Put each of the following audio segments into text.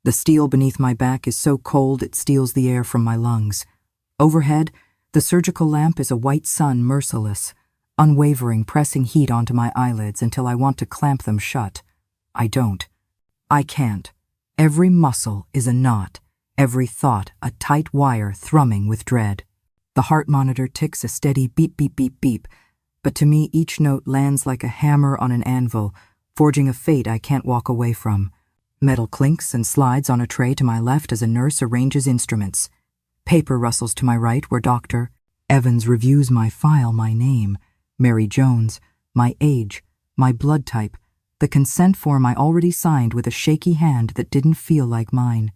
The steel beneath my back is so cold it steals the air from my lungs. Overhead, the surgical lamp is a white sun, merciless, unwavering, pressing heat onto my eyelids until I want to clamp them shut. I don't. I can't. Every muscle is a knot, every thought a tight wire thrumming with dread. The heart monitor ticks a steady beep, beep, beep, beep, but to me each note lands like a hammer on an anvil, forging a fate I can't walk away from. Metal clinks and slides on a tray to my left as a nurse arranges instruments. Paper rustles to my right where Dr. Evans reviews my file, my name, Mary Jones, my age, my blood type, the consent form I already signed with a shaky hand that didn't feel like mine.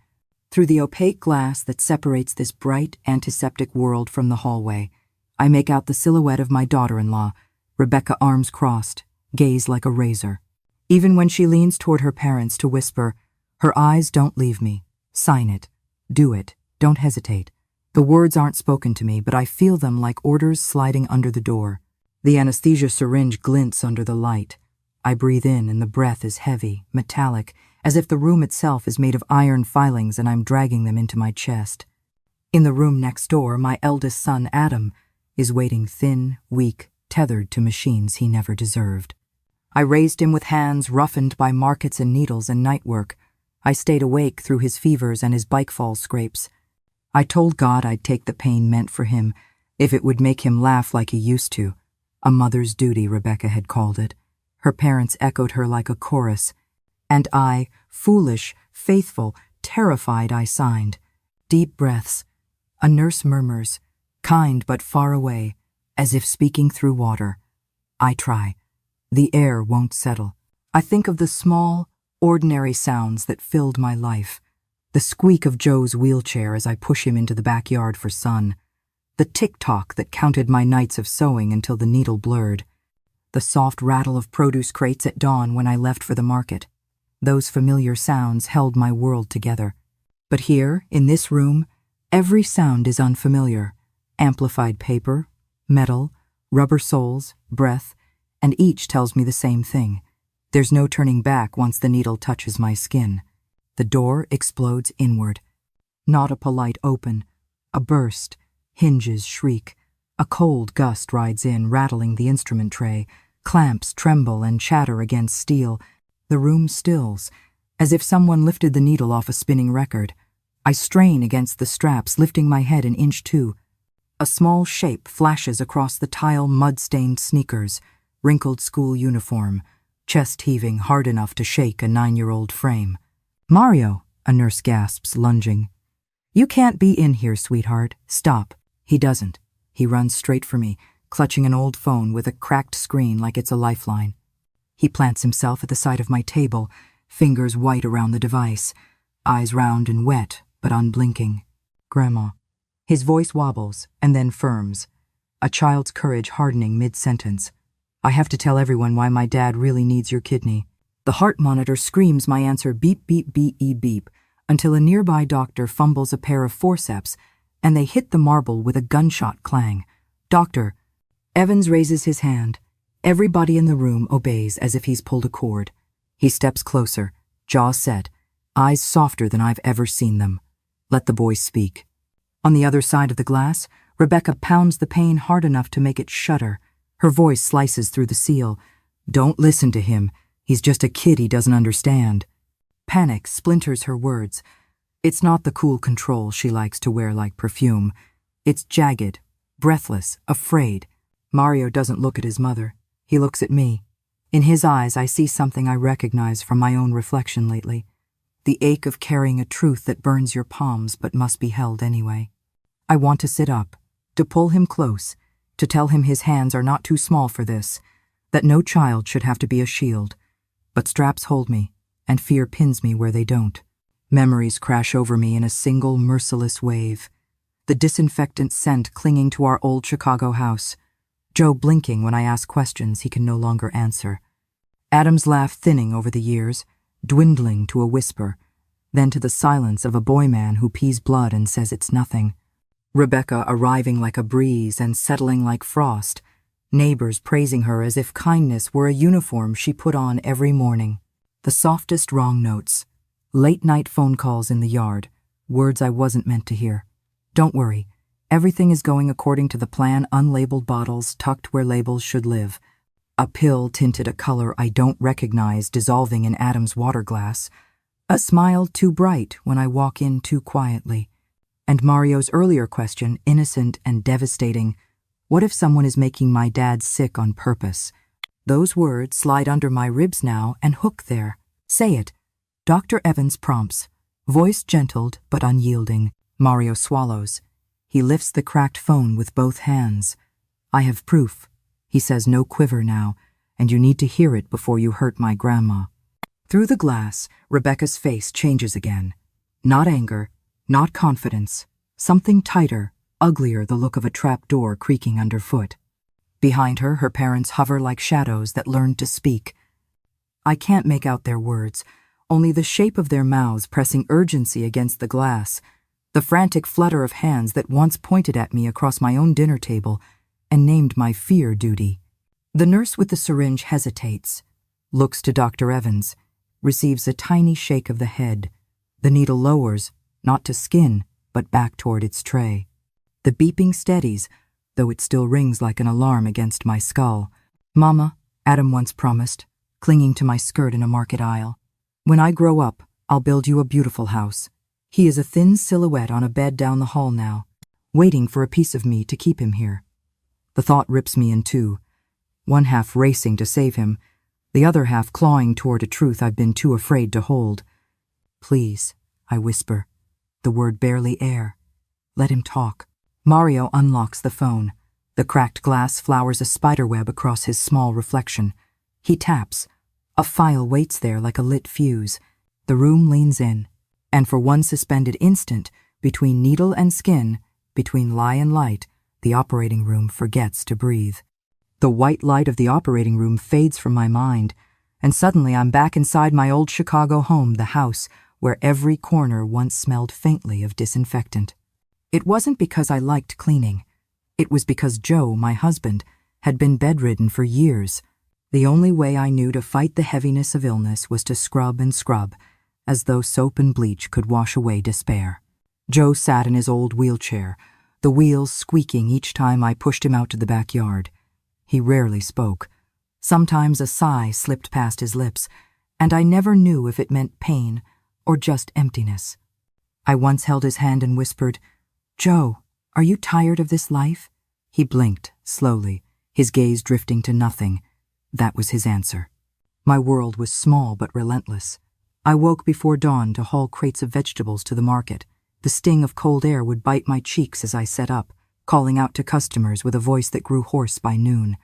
Through the opaque glass that separates this bright, antiseptic world from the hallway, I make out the silhouette of my daughter-in-law, Rebecca, arms crossed, gaze like a razor. Even when she leans toward her parents to whisper, her eyes don't leave me. Sign it. Do it. Don't hesitate. The words aren't spoken to me, but I feel them like orders sliding under the door. The anesthesia syringe glints under the light. I breathe in and the breath is heavy, metallic, as if the room itself is made of iron filings and I'm dragging them into my chest. In the room next door, my eldest son, Adam, is waiting thin, weak, tethered to machines he never deserved. I raised him with hands roughened by markets and needles and night work. I stayed awake through his fevers and his bike fall scrapes. I told God I'd take the pain meant for him if it would make him laugh like he used to. A mother's duty, Rebecca had called it. Her parents echoed her like a chorus. And I, foolish, faithful, terrified, I signed. Deep breaths. A nurse murmurs, kind but far away, as if speaking through water. I try. The air won't settle. I think of the small, ordinary sounds that filled my life. The squeak of Joe's wheelchair as I push him into the backyard for sun. The tick-tock that counted my nights of sewing until the needle blurred. The soft rattle of produce crates at dawn when I left for the market. Those familiar sounds held my world together. But here, in this room, every sound is unfamiliar. Amplified paper, metal, rubber soles, breath, and each tells me the same thing. There's no turning back once the needle touches my skin. The door explodes inward. Not a polite open. A burst. Hinges shriek. A cold gust rides in, rattling the instrument tray. Clamps tremble and chatter against steel. The room stills, as if someone lifted the needle off a spinning record. I strain against the straps, lifting my head an inch too. A small shape flashes across the tile mud-stained sneakers, wrinkled school uniform, chest heaving hard enough to shake a 9-year-old frame. "Mario," a nurse gasps, lunging. "You can't be in here, sweetheart. Stop." He doesn't. He runs straight for me, clutching an old phone with a cracked screen like it's a lifeline. He plants himself at the side of my table, fingers white around the device, eyes round and wet, but unblinking. "Grandma." His voice wobbles and then firms, a child's courage hardening mid-sentence. "I have to tell everyone why my dad really needs your kidney." The heart monitor screams my answer beep, beep, beep, beep, until a nearby doctor fumbles a pair of forceps and they hit the marble with a gunshot clang. "Doctor." Evans raises his hand. Everybody in the room obeys as if he's pulled a cord. He steps closer, jaw set, eyes softer than I've ever seen them. Let the boy speak. On the other side of the glass, Rebecca pounds the pane hard enough to make it shudder. Her voice slices through the seal. "Don't listen to him. He's just a kid he doesn't understand." Panic splinters her words. It's not the cool control she likes to wear like perfume. It's jagged, breathless, afraid. Mario doesn't look at his mother. He looks at me. In his eyes, I see something I recognize from my own reflection lately. The ache of carrying a truth that burns your palms but must be held anyway. I want to sit up, to pull him close, to tell him his hands are not too small for this, that no child should have to be a shield. But straps hold me, and fear pins me where they don't. Memories crash over me in a single merciless wave. The disinfectant scent clinging to our old Chicago house. Joe blinking when I ask questions he can no longer answer. Adam's laugh thinning over the years, dwindling to a whisper, then to the silence of a boy man who pees blood and says it's nothing. Rebecca arriving like a breeze and settling like frost, neighbors praising her as if kindness were a uniform she put on every morning. The softest wrong notes, Late-night phone calls in the yard, words I wasn't meant to hear. Don't worry, everything is going according to the plan, unlabeled bottles tucked where labels should live. A pill tinted a color I don't recognize dissolving in Adam's water glass. A smile too bright when I walk in too quietly. And Mario's earlier question, innocent and devastating, what if someone is making my dad sick on purpose? Those words slide under my ribs now and hook there. Say it. Dr. Evans prompts, voice gentled but unyielding. Mario swallows. He lifts the cracked phone with both hands. I have proof. He says, no quiver now, and you need to hear it before you hurt my grandma. Through the glass, Rebecca's face changes again. Not anger, not confidence. Something tighter, uglier, the look of a trap door creaking underfoot. Behind her, her parents hover like shadows that learned to speak. I can't make out their words, only the shape of their mouths pressing urgency against the glass, the frantic flutter of hands that once pointed at me across my own dinner table and named my fear duty. The nurse with the syringe hesitates, looks to Dr. Evans, receives a tiny shake of the head. The needle lowers, not to skin, but back toward its tray. The beeping steadies, though it still rings like an alarm against my skull. Mama, Adam once promised, clinging to my skirt in a market aisle. When I grow up, I'll build you a beautiful house. He is a thin silhouette on a bed down the hall now, waiting for a piece of me to keep him here. The thought rips me in two, one half racing to save him, the other half clawing toward a truth I've been too afraid to hold. Please, I whisper, the word barely air. Let him talk. Mario unlocks the phone. The cracked glass flowers a spiderweb across his small reflection. He taps. A file waits there like a lit fuse. The room leans in, and for one suspended instant, between needle and skin, between lie and light, the operating room forgets to breathe. The white light of the operating room fades from my mind, and suddenly I'm back inside my old Chicago home, the house where every corner once smelled faintly of disinfectant. It wasn't because I liked cleaning. It was because Joe, my husband, had been bedridden for years. The only way I knew to fight the heaviness of illness was to scrub and scrub, as though soap and bleach could wash away despair. Joe sat in his old wheelchair, the wheels squeaking each time I pushed him out to the backyard. He rarely spoke. Sometimes a sigh slipped past his lips, and I never knew if it meant pain or just emptiness. I once held his hand and whispered, "Joe, are you tired of this life?" He blinked, slowly, his gaze drifting to nothing. That was his answer. My world was small but relentless. I woke before dawn to haul crates of vegetables to the market. The sting of cold air would bite my cheeks as I set up, calling out to customers with a voice that grew hoarse by noon.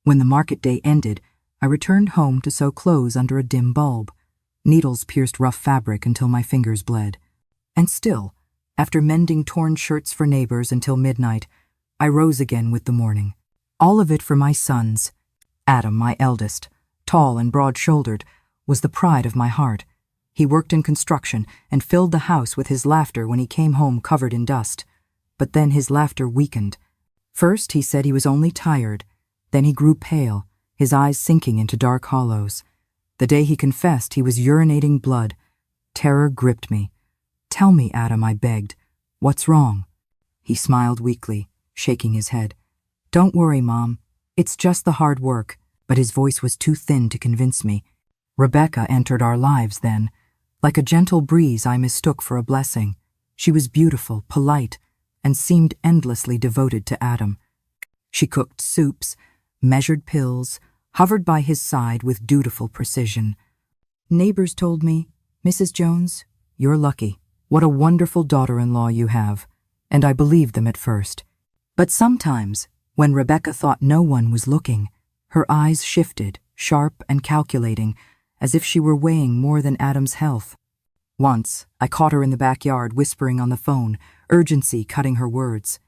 When the market day ended, I returned home to sew clothes under a dim bulb. Needles pierced rough fabric until my fingers bled. And still, after mending torn shirts for neighbors until midnight, I rose again with the morning. All of it for my sons. Adam, my eldest, tall and broad-shouldered, was the pride of my heart. He worked in construction and filled the house with his laughter when he came home covered in dust. But then his laughter weakened. First he said he was only tired. Then he grew pale, his eyes sinking into dark hollows. The day he confessed he was urinating blood. Terror gripped me. "Tell me, Adam," I begged. "What's wrong?" He smiled weakly, shaking his head. "Don't worry, Mom. It's just the hard work." But his voice was too thin to convince me. Rebecca entered our lives then. Like a gentle breeze I mistook for a blessing. She was beautiful, polite, and seemed endlessly devoted to Adam. She cooked soups, measured pills, hovered by his side with dutiful precision. Neighbors told me, "Mrs. Jones, you're lucky. What a wonderful daughter-in-law you have." And I believed them at first. But sometimes, when Rebecca thought no one was looking, her eyes shifted, sharp and calculating, as if she were weighing more than Adam's health. Once, I caught her in the backyard whispering on the phone, urgency cutting her words.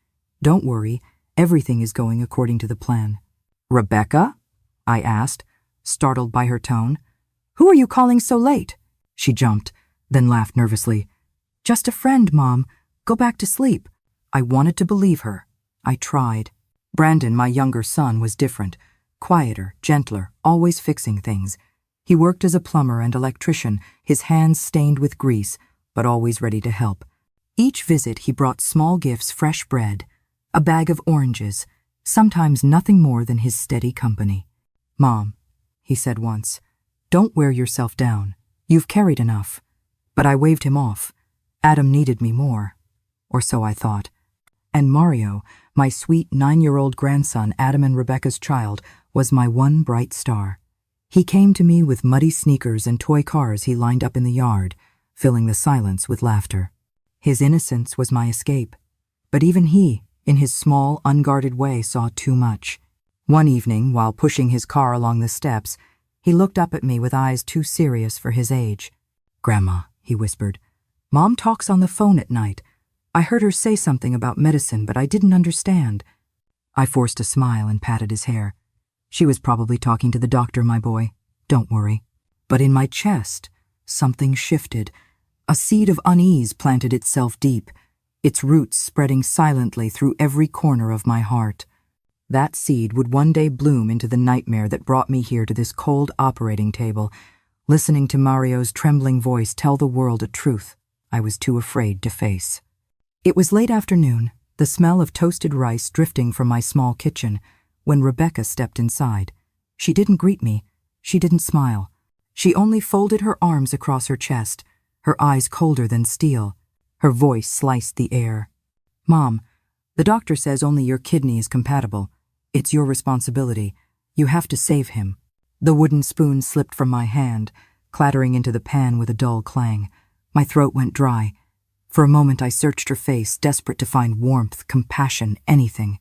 "Don't worry, everything is going according to the plan." "Rebecca?" I asked, startled by her tone. "Who are you calling so late?" She jumped, then laughed nervously. "Just a friend, Mom. Go back to sleep." I wanted to believe her. I tried. Brandon, my younger son, was different. Quieter, gentler, always fixing things. He worked as a plumber and electrician, his hands stained with grease, but always ready to help. Each visit he brought small gifts, fresh bread, a bag of oranges, sometimes nothing more than his steady company. "Mom," he said once, "don't wear yourself down. You've carried enough." But I waved him off. Adam needed me more. Or so I thought. And Mario, my sweet 9-year-old grandson, Adam and Rebecca's child, was my one bright star. He came to me with muddy sneakers and toy cars he lined up in the yard, filling the silence with laughter. His innocence was my escape. But even he, in his small, unguarded way, saw too much. One evening, while pushing his car along the steps, he looked up at me with eyes too serious for his age. "Grandma," he whispered, "Mom talks on the phone at night. I heard her say something about medicine, but I didn't understand." I forced a smile and patted his hair. "She was probably talking to the doctor, my boy. Don't worry." But in my chest, something shifted. A seed of unease planted itself deep, its roots spreading silently through every corner of my heart. That seed would one day bloom into the nightmare that brought me here to this cold operating table, listening to Mario's trembling voice tell the world a truth I was too afraid to face. It was late afternoon, the smell of toasted rice drifting from my small kitchen, when Rebecca stepped inside. She didn't greet me. She didn't smile. She only folded her arms across her chest, her eyes colder than steel. Her voice sliced the air. "Mom, the doctor says only your kidney is compatible. It's your responsibility. You have to save him." The wooden spoon slipped from my hand, clattering into the pan with a dull clang. My throat went dry. For a moment I searched her face, desperate to find warmth, compassion, anything.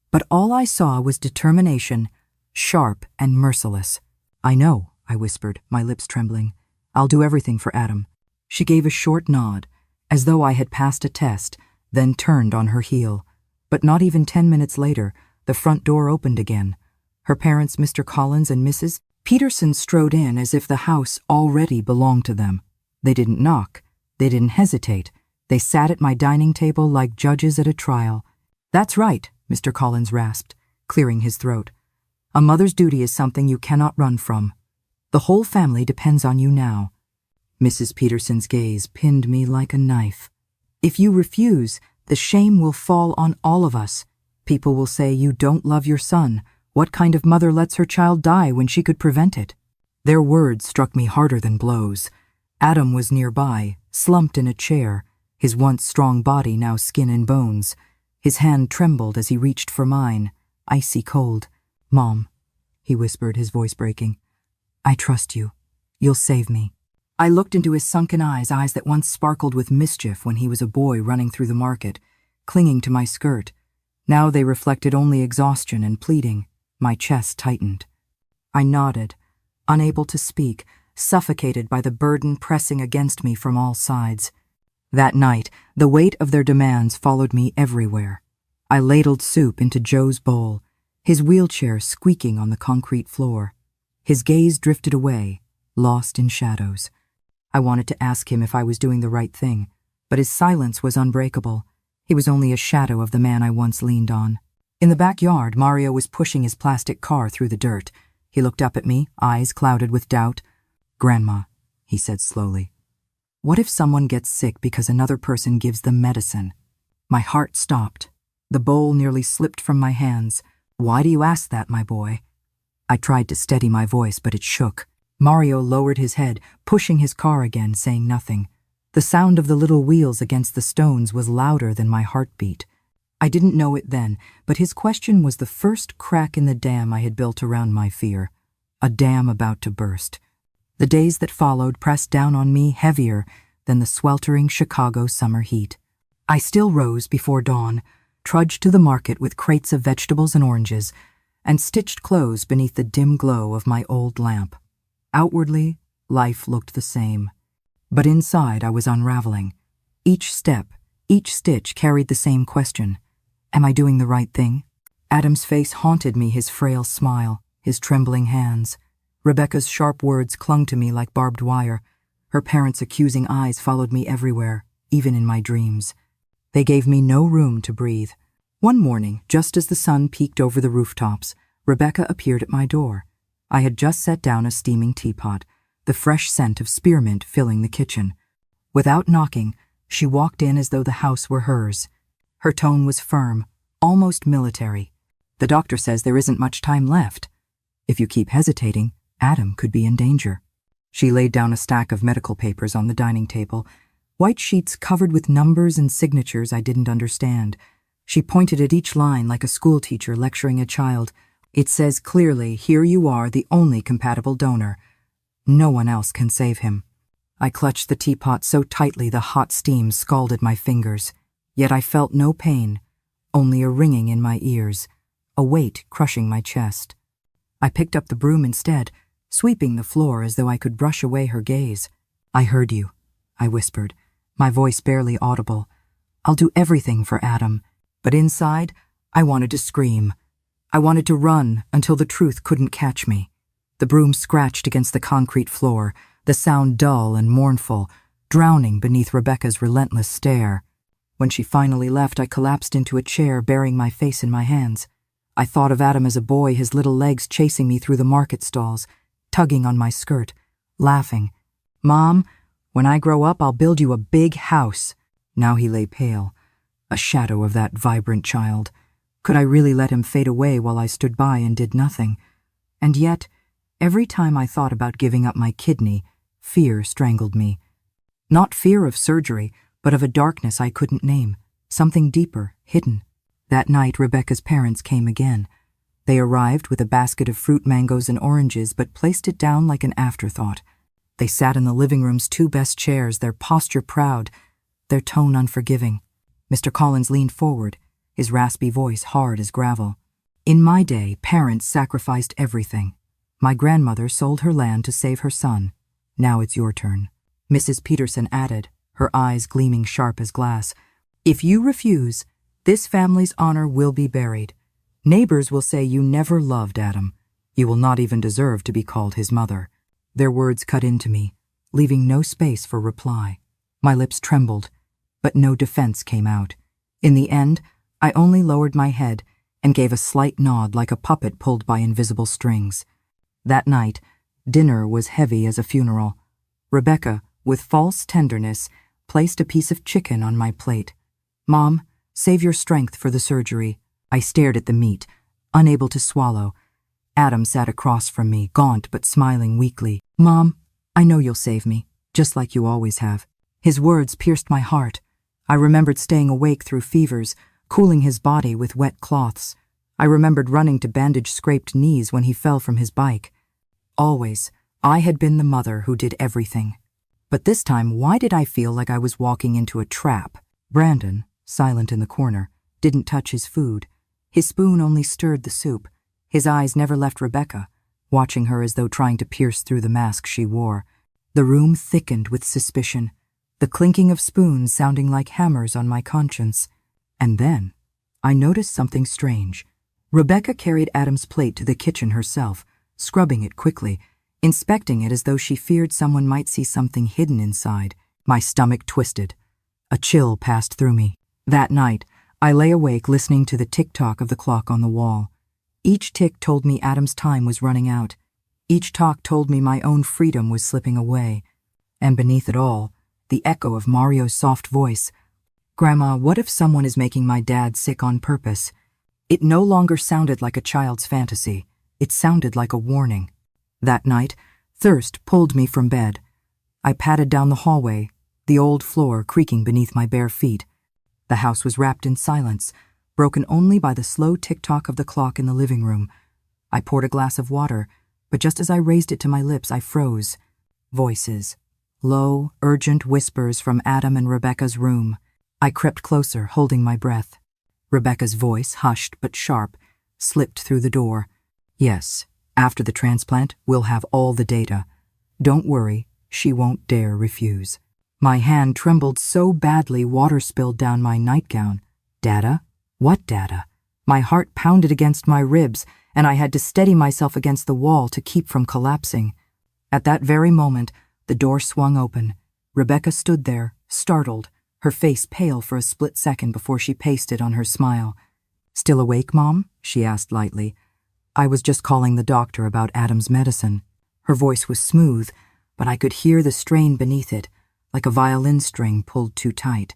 But all I saw was determination, sharp and merciless. "I know," I whispered, my lips trembling. "I'll do everything for Adam." She gave a short nod, as though I had passed a test, then turned on her heel. But not even 10 minutes later, the front door opened again. Her parents, Mr. Collins and Mrs. Peterson, strode in as if the house already belonged to them. They didn't knock. They didn't hesitate. They sat at my dining table like judges at a trial. "That's right," Mr. Collins rasped, clearing his throat. "A mother's duty is something you cannot run from. The whole family depends on you now." Mrs. Peterson's gaze pinned me like a knife. "If you refuse, the shame will fall on all of us. People will say you don't love your son. What kind of mother lets her child die when she could prevent it?" Their words struck me harder than blows. Adam was nearby, slumped in a chair, his once strong body now skin and bones. His hand trembled as he reached for mine, icy cold. "Mom," he whispered, his voice breaking, "I trust you. You'll save me." I looked into his sunken eyes, eyes that once sparkled with mischief when he was a boy running through the market, clinging to my skirt. Now they reflected only exhaustion and pleading. My chest tightened. I nodded, unable to speak, suffocated by the burden pressing against me from all sides. That night, the weight of their demands followed me everywhere. I ladled soup into Joe's bowl, his wheelchair squeaking on the concrete floor. His gaze drifted away, lost in shadows. I wanted to ask him if I was doing the right thing, but his silence was unbreakable. He was only a shadow of the man I once leaned on. In the backyard, Mario was pushing his plastic car through the dirt. He looked up at me, eyes clouded with doubt. "Grandma," he said slowly, "what if someone gets sick because another person gives them medicine?" My heart stopped. The bowl nearly slipped from my hands. "Why do you ask that, my boy?" I tried to steady my voice, but it shook. Mario lowered his head, pushing his car again, saying nothing. The sound of the little wheels against the stones was louder than my heartbeat. I didn't know it then, but his question was the first crack in the dam I had built around my fear. A dam about to burst. The days that followed pressed down on me heavier than the sweltering Chicago summer heat. I still rose before dawn, trudged to the market with crates of vegetables and oranges, and stitched clothes beneath the dim glow of my old lamp. Outwardly, life looked the same. But inside I was unraveling. Each step, each stitch carried the same question. Am I doing the right thing? Adam's face haunted me, his frail smile, his trembling hands. Rebecca's sharp words clung to me like barbed wire. Her parents' accusing eyes followed me everywhere, even in my dreams. They gave me no room to breathe. One morning, just as the sun peeked over the rooftops, Rebecca appeared at my door. I had just set down a steaming teapot. the fresh scent of spearmint filling the kitchen. Without knocking, she walked in as though the house were hers. Her tone was firm, almost military. "The doctor says there isn't much time left. If you keep hesitating, Adam could be in danger." She laid down a stack of medical papers on the dining table, white sheets covered with numbers and signatures I didn't understand. She pointed at each line like a schoolteacher lecturing a child. "It says clearly, here you are, the only compatible donor. No one else can save him." I clutched the teapot so tightly the hot steam scalded my fingers. Yet I felt no pain, only a ringing in my ears, a weight crushing my chest. I picked up the broom instead, sweeping the floor as though I could brush away her gaze. "I heard you," I whispered, my voice barely audible. "I'll do everything for Adam." But inside, I wanted to scream. I wanted to run until the truth couldn't catch me. The broom scratched against the concrete floor, the sound dull and mournful, drowning beneath Rebecca's relentless stare. When she finally left, I collapsed into a chair, burying my face in my hands. I thought of Adam as a boy, his little legs chasing me through the market stalls, tugging on my skirt, laughing. "Mom, when I grow up, I'll build you a big house." Now he lay pale, a shadow of that vibrant child. Could I really let him fade away while I stood by and did nothing? And yet, every time I thought about giving up my kidney, fear strangled me. Not fear of surgery, but of a darkness I couldn't name, something deeper, hidden. That night, Rebecca's parents came again. They arrived with a basket of fruit, mangoes, and oranges, but placed it down like an afterthought. They sat in the living room's two best chairs, their posture proud, their tone unforgiving. Mr. Collins leaned forward, his raspy voice hard as gravel. "In my day, parents sacrificed everything. My grandmother sold her land to save her son. Now it's your turn." Mrs. Peterson added, her eyes gleaming sharp as glass, "If you refuse, this family's honor will be buried. Neighbors will say you never loved Adam. You will not even deserve to be called his mother." Their words cut into me, leaving no space for reply. My lips trembled, but no defense came out. In the end, I only lowered my head and gave a slight nod like a puppet pulled by invisible strings. That night, dinner was heavy as a funeral. Rebecca, with false tenderness, placed a piece of chicken on my plate. "Mom, save your strength for the surgery." I stared at the meat, unable to swallow. Adam sat across from me, gaunt but smiling weakly. "Mom, I know you'll save me, just like you always have." His words pierced my heart. I remembered staying awake through fevers, cooling his body with wet cloths. I remembered running to bandage scraped knees when he fell from his bike. Always, I had been the mother who did everything. But this time, why did I feel like I was walking into a trap? Brandon, silent in the corner, didn't touch his food. His spoon only stirred the soup. His eyes never left Rebecca, watching her as though trying to pierce through the mask she wore. The room thickened with suspicion, the clinking of spoons sounding like hammers on my conscience. And then, I noticed something strange. Rebecca carried Adam's plate to the kitchen herself, scrubbing it quickly, inspecting it as though she feared someone might see something hidden inside. My stomach twisted. A chill passed through me. That night, I lay awake listening to the tick-tock of the clock on the wall. Each tick told me Adam's time was running out. Each tock told me my own freedom was slipping away. And beneath it all, the echo of Mario's soft voice. "Grandma, what if someone is making my dad sick on purpose?" It no longer sounded like a child's fantasy. It sounded like a warning. That night, thirst pulled me from bed. I padded down the hallway, the old floor creaking beneath my bare feet. The house was wrapped in silence, broken only by the slow tick-tock of the clock in the living room. I poured a glass of water, but just as I raised it to my lips, I froze. Voices. Low, urgent whispers from Adam and Rebecca's room. I crept closer, holding my breath. Rebecca's voice, hushed but sharp, slipped through the door. "Yes, after the transplant, we'll have all the data. Don't worry, she won't dare refuse." My hand trembled so badly water spilled down my nightgown. Data? What data? My heart pounded against my ribs, and I had to steady myself against the wall to keep from collapsing. At that very moment, the door swung open. Rebecca stood there, startled, her face pale for a split second before she pasted on her smile. "Still awake, Mom?" she asked lightly. "I was just calling the doctor about Adam's medicine." Her voice was smooth, but I could hear the strain beneath it, like a violin string pulled too tight.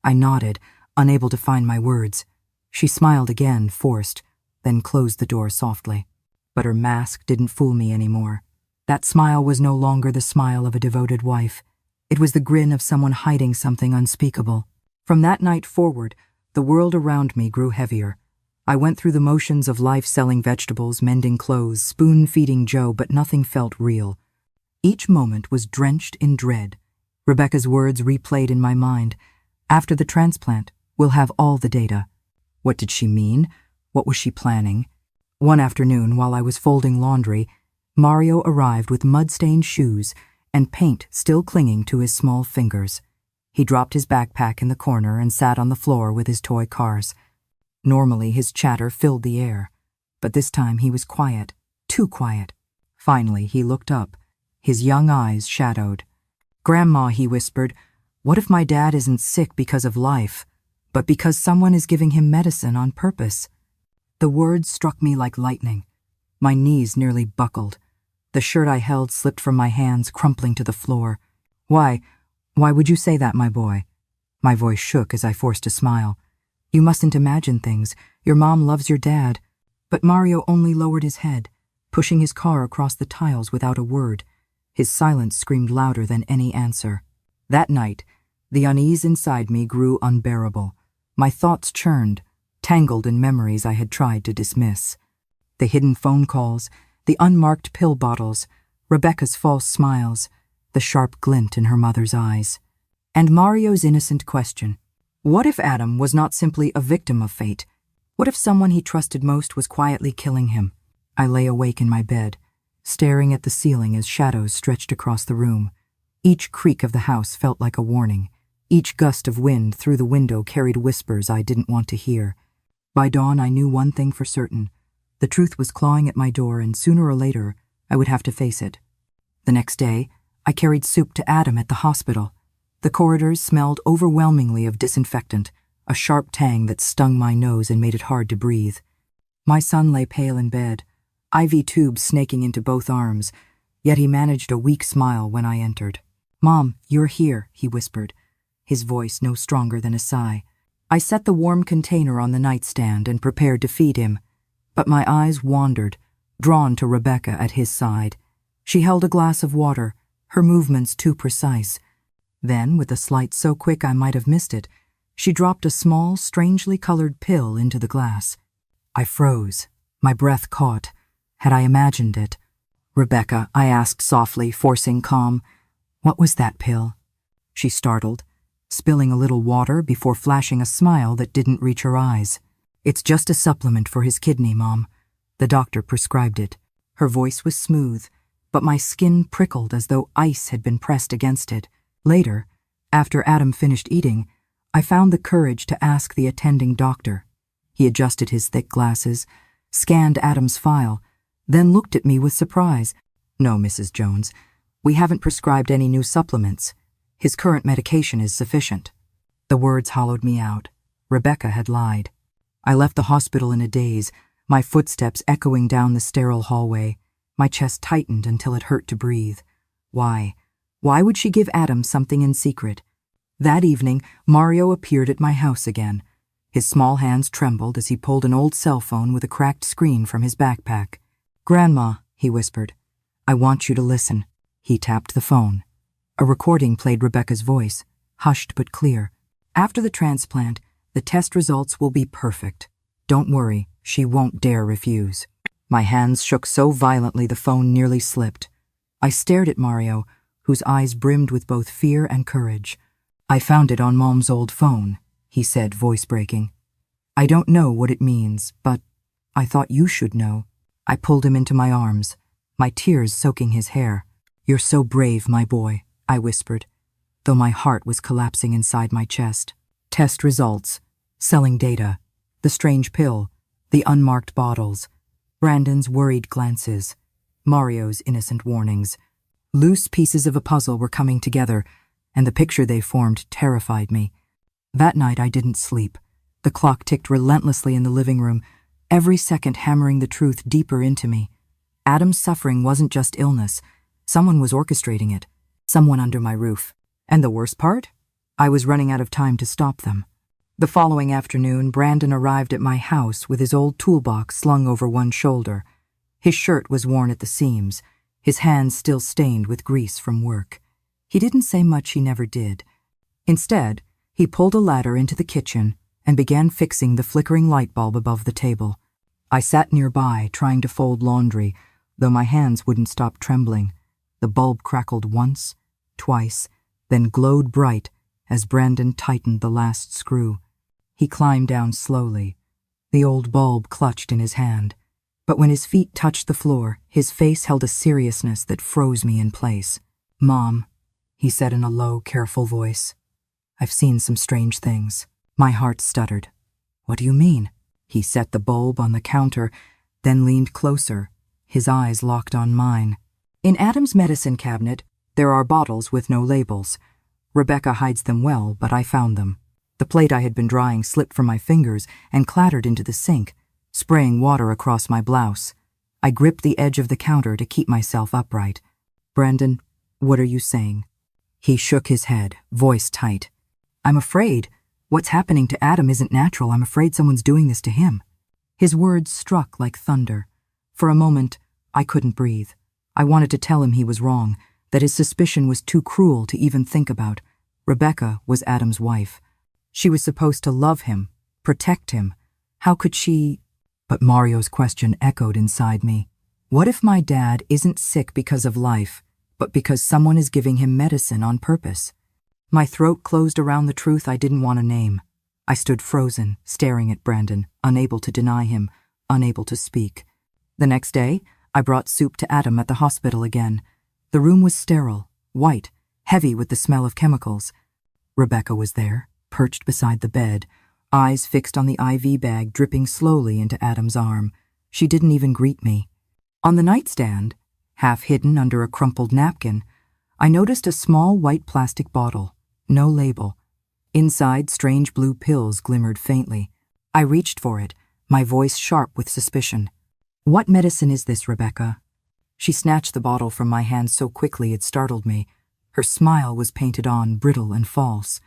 I nodded, unable to find my words. She smiled again, forced, then closed the door softly. But her mask didn't fool me anymore. That smile was no longer the smile of a devoted wife. It was the grin of someone hiding something unspeakable. From that night forward, the world around me grew heavier. I went through the motions of life, selling vegetables, mending clothes, spoon-feeding Joe, but nothing felt real. Each moment was drenched in dread. Rebecca's words replayed in my mind. After the transplant, we'll have all the data. What did she mean? What was she planning? One afternoon, while I was folding laundry, Mario arrived with mud-stained shoes and paint still clinging to his small fingers. He dropped his backpack in the corner and sat on the floor with his toy cars. Normally, his chatter filled the air, but this time he was quiet, too quiet. Finally, he looked up, his young eyes shadowed. "Grandma," he whispered, "what if my dad isn't sick because of life, but because someone is giving him medicine on purpose?" The words struck me like lightning. My knees nearly buckled. The shirt I held slipped from my hands, crumpling to the floor. Why would you say that, my boy?" My voice shook as I forced a smile. "You mustn't imagine things. Your mom loves your dad." But Mario only lowered his head, pushing his car across the tiles without a word. His silence screamed louder than any answer. That night, the unease inside me grew unbearable. My thoughts churned, tangled in memories I had tried to dismiss. The hidden phone calls, the unmarked pill bottles, Rebecca's false smiles, the sharp glint in her mother's eyes. And Mario's innocent question. What if Adam was not simply a victim of fate? What if someone he trusted most was quietly killing him? I lay awake in my bed, staring at the ceiling as shadows stretched across the room. Each creak of the house felt like a warning. Each gust of wind through the window carried whispers I didn't want to hear. By dawn, I knew one thing for certain. The truth was clawing at my door, and sooner or later, I would have to face it. The next day, I carried soup to Adam at the hospital. The corridors smelled overwhelmingly of disinfectant, a sharp tang that stung my nose and made it hard to breathe. My son lay pale in bed, IV tubes snaking into both arms, yet he managed a weak smile when I entered. "Mom, you're here," he whispered, his voice no stronger than a sigh. I set the warm container on the nightstand and prepared to feed him, but my eyes wandered, drawn to Rebecca at his side. She held a glass of water, her movements too precise. Then, with a slight so quick I might have missed it, she dropped a small, strangely colored pill into the glass. I froze. My breath caught. Had I imagined it? "Rebecca," I asked softly, forcing calm, "what was that pill?" She startled, spilling a little water before flashing a smile that didn't reach her eyes. "It's just a supplement for his kidney, Mom. The doctor prescribed it." Her voice was smooth, but my skin prickled as though ice had been pressed against it. Later, after Adam finished eating, I found the courage to ask the attending doctor. He adjusted his thick glasses, scanned Adam's file, then looked at me with surprise. "No, Mrs. Jones, we haven't prescribed any new supplements. His current medication is sufficient." The words hollowed me out. Rebecca had lied. I left the hospital in a daze, my footsteps echoing down the sterile hallway. My chest tightened until it hurt to breathe. Why? Why would she give Adam something in secret? That evening, Mario appeared at my house again. His small hands trembled as he pulled an old cell phone with a cracked screen from his backpack. "Grandma," he whispered, "I want you to listen." He tapped the phone. A recording played Rebecca's voice, hushed but clear. "After the transplant, the test results will be perfect. Don't worry, she won't dare refuse." My hands shook so violently the phone nearly slipped. I stared at Mario, whose eyes brimmed with both fear and courage. "I found it on Mom's old phone," he said, voice breaking. "I don't know what it means, but I thought you should know." I pulled him into my arms, my tears soaking his hair. "You're so brave, my boy," I whispered, though my heart was collapsing inside my chest. Test results, selling data, the strange pill, the unmarked bottles, Brandon's worried glances, Mario's innocent warnings. Loose pieces of a puzzle were coming together, and the picture they formed terrified me. That night I didn't sleep. The clock ticked relentlessly in the living room, every second hammering the truth deeper into me. Adam's suffering wasn't just illness. Someone was orchestrating it. Someone under my roof. And the worst part? I was running out of time to stop them. The following afternoon, Brandon arrived at my house with his old toolbox slung over one shoulder. His shirt was worn at the seams, his hands still stained with grease from work. He didn't say much, he never did. Instead, he pulled a ladder into the kitchen and began fixing the flickering light bulb above the table. I sat nearby, trying to fold laundry, though my hands wouldn't stop trembling. The bulb crackled once, twice, then glowed bright as Brandon tightened the last screw. He climbed down slowly, the old bulb clutched in his hand. But when his feet touched the floor, his face held a seriousness that froze me in place. "Mom," he said in a low, careful voice, "I've seen some strange things." My heart stuttered. "What do you mean?" He set the bulb on the counter, then leaned closer, his eyes locked on mine. In Adam's medicine cabinet, there are bottles with no labels. Rebecca hides them well, but I found them. The plate I had been drying slipped from my fingers and clattered into the sink, spraying water across my blouse. I gripped the edge of the counter to keep myself upright. "Brandon, what are you saying?" He shook his head, voice tight. "I'm afraid. What's happening to Adam isn't natural. I'm afraid someone's doing this to him." His words struck like thunder. For a moment, I couldn't breathe. I wanted to tell him he was wrong, that his suspicion was too cruel to even think about. Rebecca was Adam's wife. She was supposed to love him, protect him. How could she? But Mario's question echoed inside me. What if my dad isn't sick because of life, but because someone is giving him medicine on purpose? My throat closed around the truth I didn't want to name. I stood frozen, staring at Brandon, unable to deny him, unable to speak. The next day, I brought soup to Adam at the hospital again. The room was sterile, white, heavy with the smell of chemicals. Rebecca was there, perched beside the bed, eyes fixed on the IV bag dripping slowly into Adam's arm. She didn't even greet me. On the nightstand, half hidden under a crumpled napkin, I noticed a small white plastic bottle, no label. Inside, strange blue pills glimmered faintly. I reached for it, my voice sharp with suspicion. "What medicine is this, Rebecca?" She snatched the bottle from my hand so quickly it startled me. Her smile was painted on, brittle and false.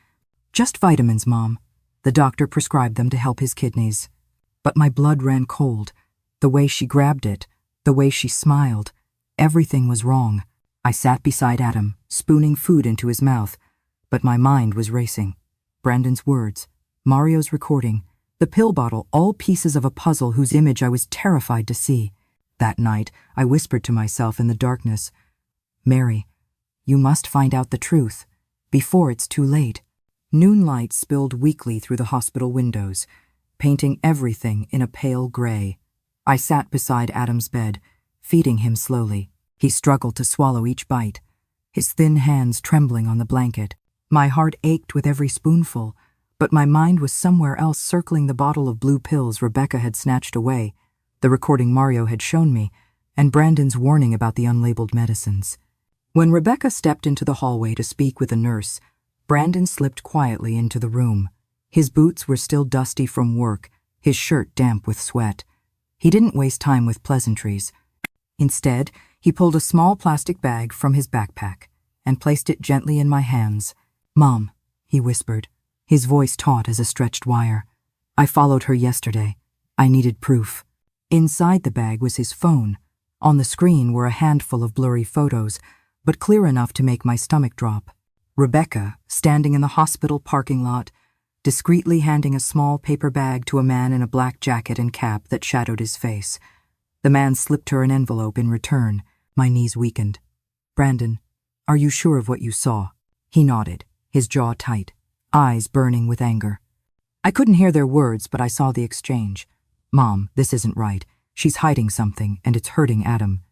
"Just vitamins, Mom. The doctor prescribed them to help his kidneys." But my blood ran cold. The way she grabbed it, the way she smiled, everything was wrong. I sat beside Adam, spooning food into his mouth, but my mind was racing. Brandon's words, Mario's recording, the pill bottle, all pieces of a puzzle whose image I was terrified to see. That night, I whispered to myself in the darkness, "Mary, you must find out the truth, before it's too late." Noonlight spilled weakly through the hospital windows, painting everything in a pale gray. I sat beside Adam's bed, feeding him slowly. He struggled to swallow each bite, his thin hands trembling on the blanket. My heart ached with every spoonful, but my mind was somewhere else, circling the bottle of blue pills Rebecca had snatched away, the recording Mario had shown me, and Brandon's warning about the unlabeled medicines. When Rebecca stepped into the hallway to speak with a nurse, Brandon slipped quietly into the room. His boots were still dusty from work, his shirt damp with sweat. He didn't waste time with pleasantries. Instead, he pulled a small plastic bag from his backpack and placed it gently in my hands. "Mom," he whispered, his voice taut as a stretched wire. "I followed her yesterday. I needed proof." Inside the bag was his phone. On the screen were a handful of blurry photos, but clear enough to make my stomach drop. Rebecca, standing in the hospital parking lot, discreetly handing a small paper bag to a man in a black jacket and cap that shadowed his face. The man slipped her an envelope in return. My knees weakened. "Brandon, are you sure of what you saw?" He nodded, his jaw tight, eyes burning with anger. I couldn't hear their words, but I saw the exchange. "Mom, this isn't right. She's hiding something, and it's hurting Adam."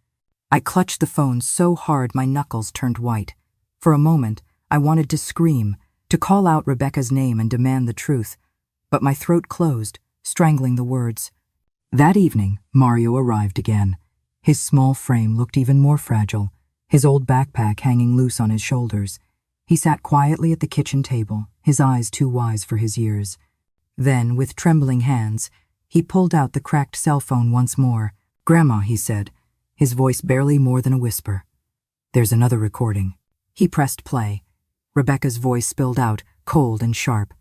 I clutched the phone so hard my knuckles turned white. For a moment, I wanted to scream, to call out Rebecca's name and demand the truth, but my throat closed, strangling the words. That evening, Mario arrived again. His small frame looked even more fragile, his old backpack hanging loose on his shoulders. He sat quietly at the kitchen table, his eyes too wise for his years. Then, with trembling hands, he pulled out the cracked cell phone once more. "Grandma," he said, his voice barely more than a whisper. There's another recording. He pressed play. Rebecca's voice spilled out, cold and sharp.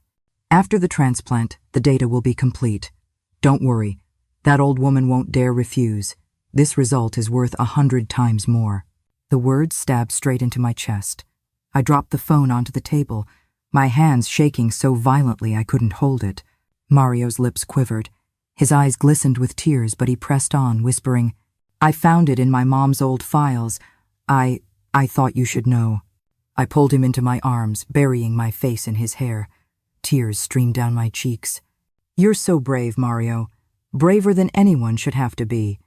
After the transplant, the data will be complete. Don't worry. That old woman won't dare refuse. This result is worth 100 times more. The words stabbed straight into my chest. I dropped the phone onto the table, my hands shaking so violently I couldn't hold it. Mario's lips quivered. His eyes glistened with tears, but he pressed on, whispering, I found it in my mom's old files. I thought you should know. I pulled him into my arms, burying my face in his hair. Tears streamed down my cheeks. You're so brave, Mario. Braver than anyone should have to be.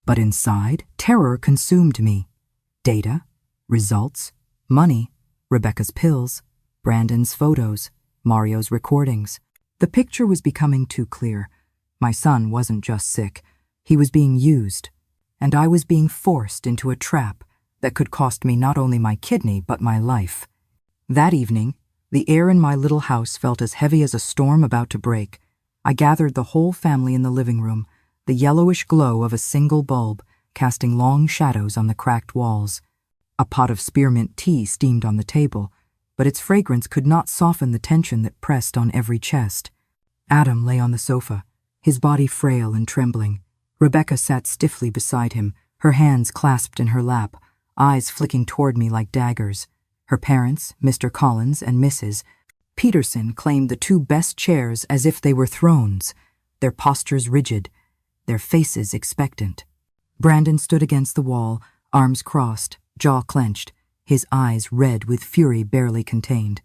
But inside, terror consumed me. Data, results, money, Rebecca's pills, Brandon's photos, Mario's recordings. The picture was becoming too clear. My son wasn't just sick. He was being used. And I was being forced into a trap that could cost me not only my kidney, but my life. That evening, the air in my little house felt as heavy as a storm about to break. I gathered the whole family in the living room, the yellowish glow of a single bulb casting long shadows on the cracked walls. A pot of spearmint tea steamed on the table, but its fragrance could not soften the tension that pressed on every chest. Adam lay on the sofa, his body frail and trembling. Rebecca sat stiffly beside him, her hands clasped in her lap, eyes flicking toward me like daggers. Her parents, Mr. Collins and Mrs. Peterson, claimed the two best chairs as if they were thrones, their postures rigid, their faces expectant. Brandon stood against the wall, arms crossed, jaw clenched, his eyes red with fury barely contained.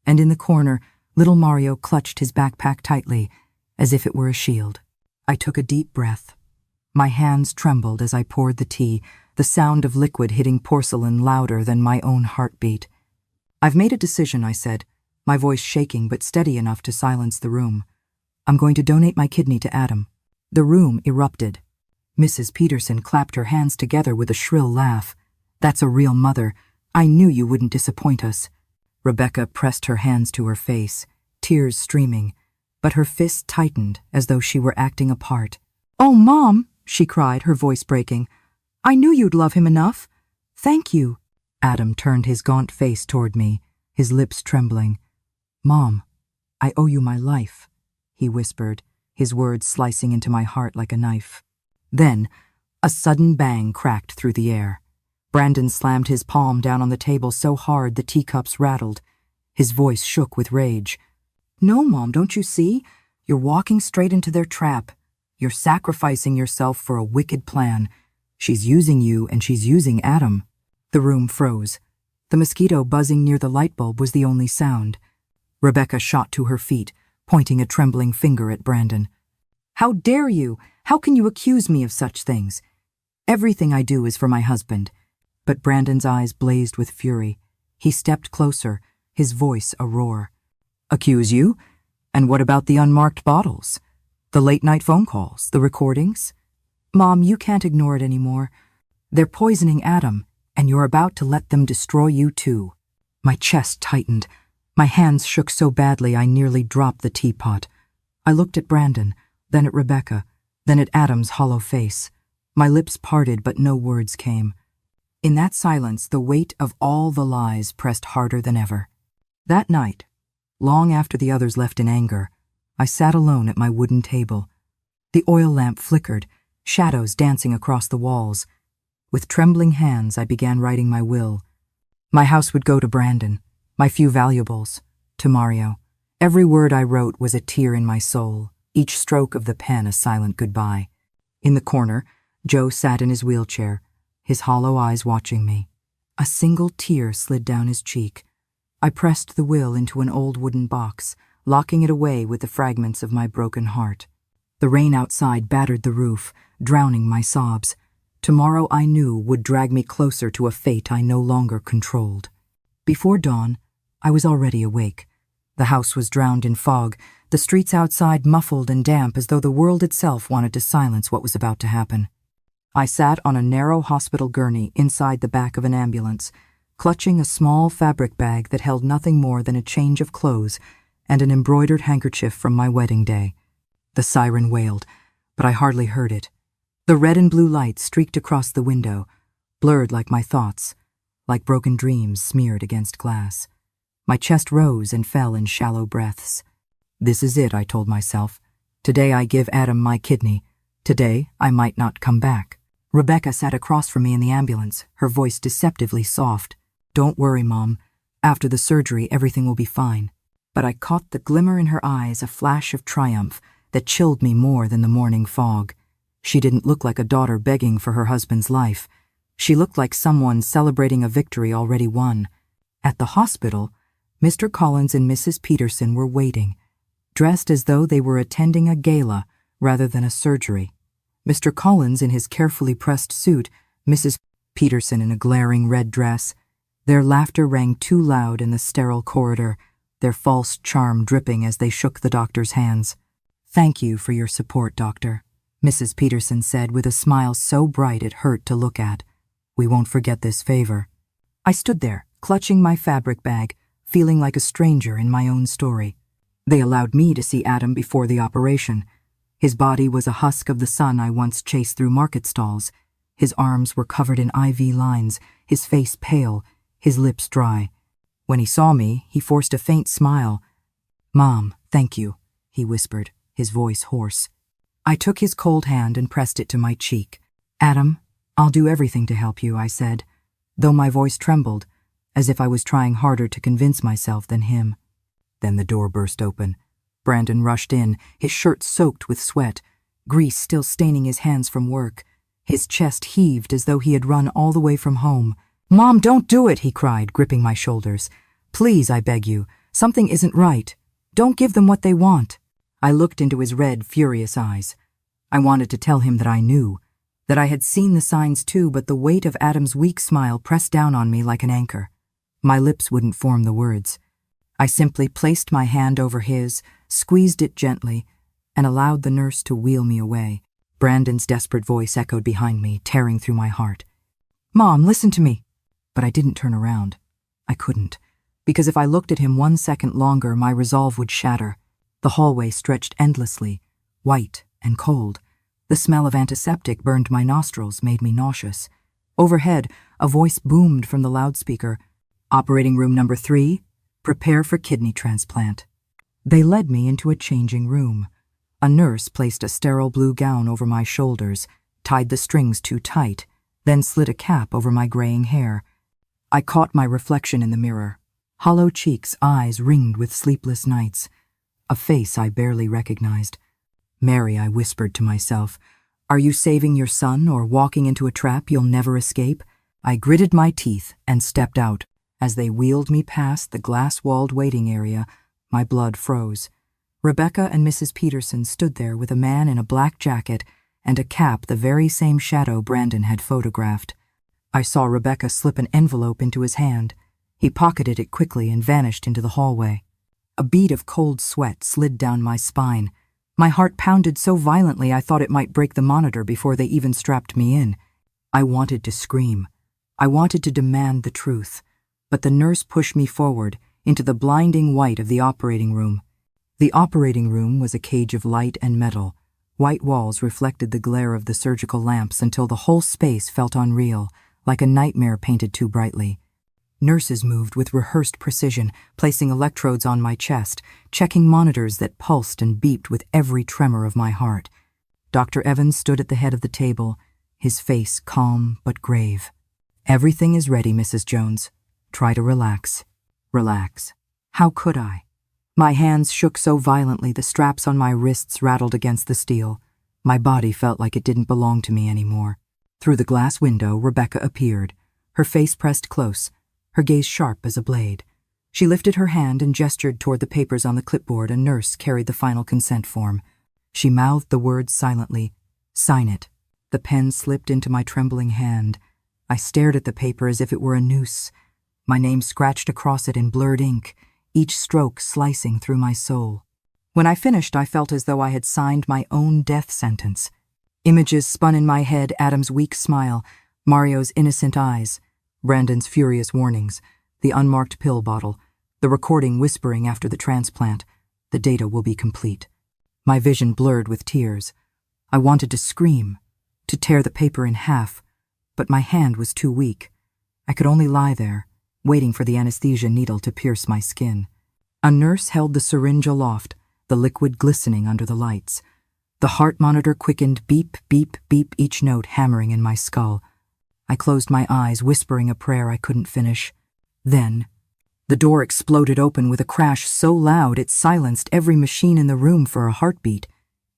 And in the corner, little Mario clutched his backpack tightly, as if it were a shield. I took a deep breath. My hands trembled as I poured the tea, the sound of liquid hitting porcelain louder than my own heartbeat. I've made a decision, I said, my voice shaking but steady enough to silence the room. I'm going to donate my kidney to Adam. The room erupted. Mrs. Peterson clapped her hands together with a shrill laugh. That's a real mother. I knew you wouldn't disappoint us. Rebecca pressed her hands to her face, tears streaming, but her fists tightened as though she were acting a part. Oh, Mom, she cried, her voice breaking. I knew you'd love him enough. Thank you. Adam turned his gaunt face toward me, his lips trembling. Mom, I owe you my life, he whispered, his words slicing into my heart like a knife. Then, a sudden bang cracked through the air. Brandon slammed his palm down on the table so hard the teacups rattled. His voice shook with rage. No, Mom, don't you see? You're walking straight into their trap. You're sacrificing yourself for a wicked plan. She's using you and she's using Adam. The room froze. The mosquito buzzing near the light bulb was the only sound. Rebecca shot to her feet, pointing a trembling finger at Brandon. How dare you? How can you accuse me of such things? Everything I do is for my husband. But Brandon's eyes blazed with fury. He stepped closer, his voice a roar. Accuse you? And what about the unmarked bottles? The late-night phone calls, the recordings? Mom, you can't ignore it anymore. They're poisoning Adam, and you're about to let them destroy you too. My chest tightened. My hands shook so badly I nearly dropped the teapot. I looked at Brandon, then at Rebecca, then at Adam's hollow face. My lips parted, but no words came. In that silence, the weight of all the lies pressed harder than ever. That night, long after the others left in anger, I sat alone at my wooden table. The oil lamp flickered, shadows dancing across the walls. With trembling hands, I began writing my will. My house would go to Brandon, my few valuables, to Mario. Every word I wrote was a tear in my soul, each stroke of the pen a silent goodbye. In the corner, Joe sat in his wheelchair, his hollow eyes watching me. A single tear slid down his cheek. I pressed the will into an old wooden box, locking it away with the fragments of my broken heart. The rain outside battered the roof, drowning my sobs. Tomorrow, I knew, would drag me closer to a fate I no longer controlled. Before dawn, I was already awake. The house was drowned in fog, the streets outside muffled and damp as though the world itself wanted to silence what was about to happen. I sat on a narrow hospital gurney inside the back of an ambulance, clutching a small fabric bag that held nothing more than a change of clothes and an embroidered handkerchief from my wedding day. The siren wailed, but I hardly heard it. The red and blue lights streaked across the window, blurred like my thoughts, like broken dreams smeared against glass. My chest rose and fell in shallow breaths. This is it, I told myself. Today I give Adam my kidney. Today I might not come back. Rebecca sat across from me in the ambulance, her voice deceptively soft. Don't worry, Mom. After the surgery, everything will be fine. But I caught the glimmer in her eyes, a flash of triumph that chilled me more than the morning fog. She didn't look like a daughter begging for her husband's life. She looked like someone celebrating a victory already won. At the hospital, Mr. Collins and Mrs. Peterson were waiting, dressed as though they were attending a gala rather than a surgery. Mr. Collins in his carefully pressed suit, Mrs. Peterson in a glaring red dress. Their laughter rang too loud in the sterile corridor, their false charm dripping as they shook the doctor's hands. Thank you for your support, Doctor, Mrs. Peterson said with a smile so bright it hurt to look at. We won't forget this favor. I stood there, clutching my fabric bag, feeling like a stranger in my own story. They allowed me to see Adam before the operation. His body was a husk of the sun I once chased through market stalls. His arms were covered in IV lines, his face pale, his lips dry. When he saw me, he forced a faint smile. Mom, thank you, he whispered, his voice hoarse. I took his cold hand and pressed it to my cheek. Adam, I'll do everything to help you, I said, though my voice trembled, as if I was trying harder to convince myself than him. Then the door burst open. Brandon rushed in, his shirt soaked with sweat, grease still staining his hands from work. His chest heaved as though he had run all the way from home. Mom, don't do it, he cried, gripping my shoulders. Please, I beg you. Something isn't right. Don't give them what they want. I looked into his red, furious eyes. I wanted to tell him that I knew, that I had seen the signs too, but the weight of Adam's weak smile pressed down on me like an anchor. My lips wouldn't form the words. I simply placed my hand over his, squeezed it gently, and allowed the nurse to wheel me away. Brandon's desperate voice echoed behind me, tearing through my heart. Mom, listen to me. But I didn't turn around. I couldn't, because if I looked at him 1 second longer, my resolve would shatter. The hallway stretched endlessly, white and cold. The smell of antiseptic burned my nostrils, made me nauseous. Overhead, a voice boomed from the loudspeaker. Operating room number 3, prepare for kidney transplant. They led me into a changing room. A nurse placed a sterile blue gown over my shoulders, tied the strings too tight, then slid a cap over my graying hair. I caught my reflection in the mirror. Hollow cheeks, eyes ringed with sleepless nights. A face I barely recognized. Mary, I whispered to myself, are you saving your son or walking into a trap you'll never escape? I gritted my teeth and stepped out. As they wheeled me past the glass-walled waiting area, my blood froze. Rebecca and Mrs. Peterson stood there with a man in a black jacket and a cap the very same shadow Brandon had photographed. I saw Rebecca slip an envelope into his hand. He pocketed it quickly and vanished into the hallway. A bead of cold sweat slid down my spine. My heart pounded so violently I thought it might break the monitor before they even strapped me in. I wanted to scream. I wanted to demand the truth. But the nurse pushed me forward into the blinding white of the operating room. The operating room was a cage of light and metal. White walls reflected the glare of the surgical lamps until the whole space felt unreal, like a nightmare painted too brightly. Nurses moved with rehearsed precision, placing electrodes on my chest, checking monitors that pulsed and beeped with every tremor of my heart. Dr. Evans stood at the head of the table, his face calm but grave. Everything is ready, Mrs. Jones. Try to relax. Relax. How could I? My hands shook so violently the straps on my wrists rattled against the steel. My body felt like it didn't belong to me anymore. Through the glass window, Rebecca appeared, her face pressed close, her gaze sharp as a blade. She lifted her hand and gestured toward the papers on the clipboard. A nurse carried the final consent form. She mouthed the words silently. Sign it. The pen slipped into my trembling hand. I stared at the paper as if it were a noose. My name scratched across it in blurred ink, each stroke slicing through my soul. When I finished, I felt as though I had signed my own death sentence. Images spun in my head, Adam's weak smile, Mario's innocent eyes, Brandon's furious warnings, the unmarked pill bottle, the recording whispering after the transplant. The data will be complete. My vision blurred with tears. I wanted to scream, to tear the paper in half, but my hand was too weak. I could only lie there, waiting for the anesthesia needle to pierce my skin. A nurse held the syringe aloft, the liquid glistening under the lights. The heart monitor quickened beep, beep, beep, each note hammering in my skull. I closed my eyes, whispering a prayer I couldn't finish. Then, the door exploded open with a crash so loud it silenced every machine in the room for a heartbeat.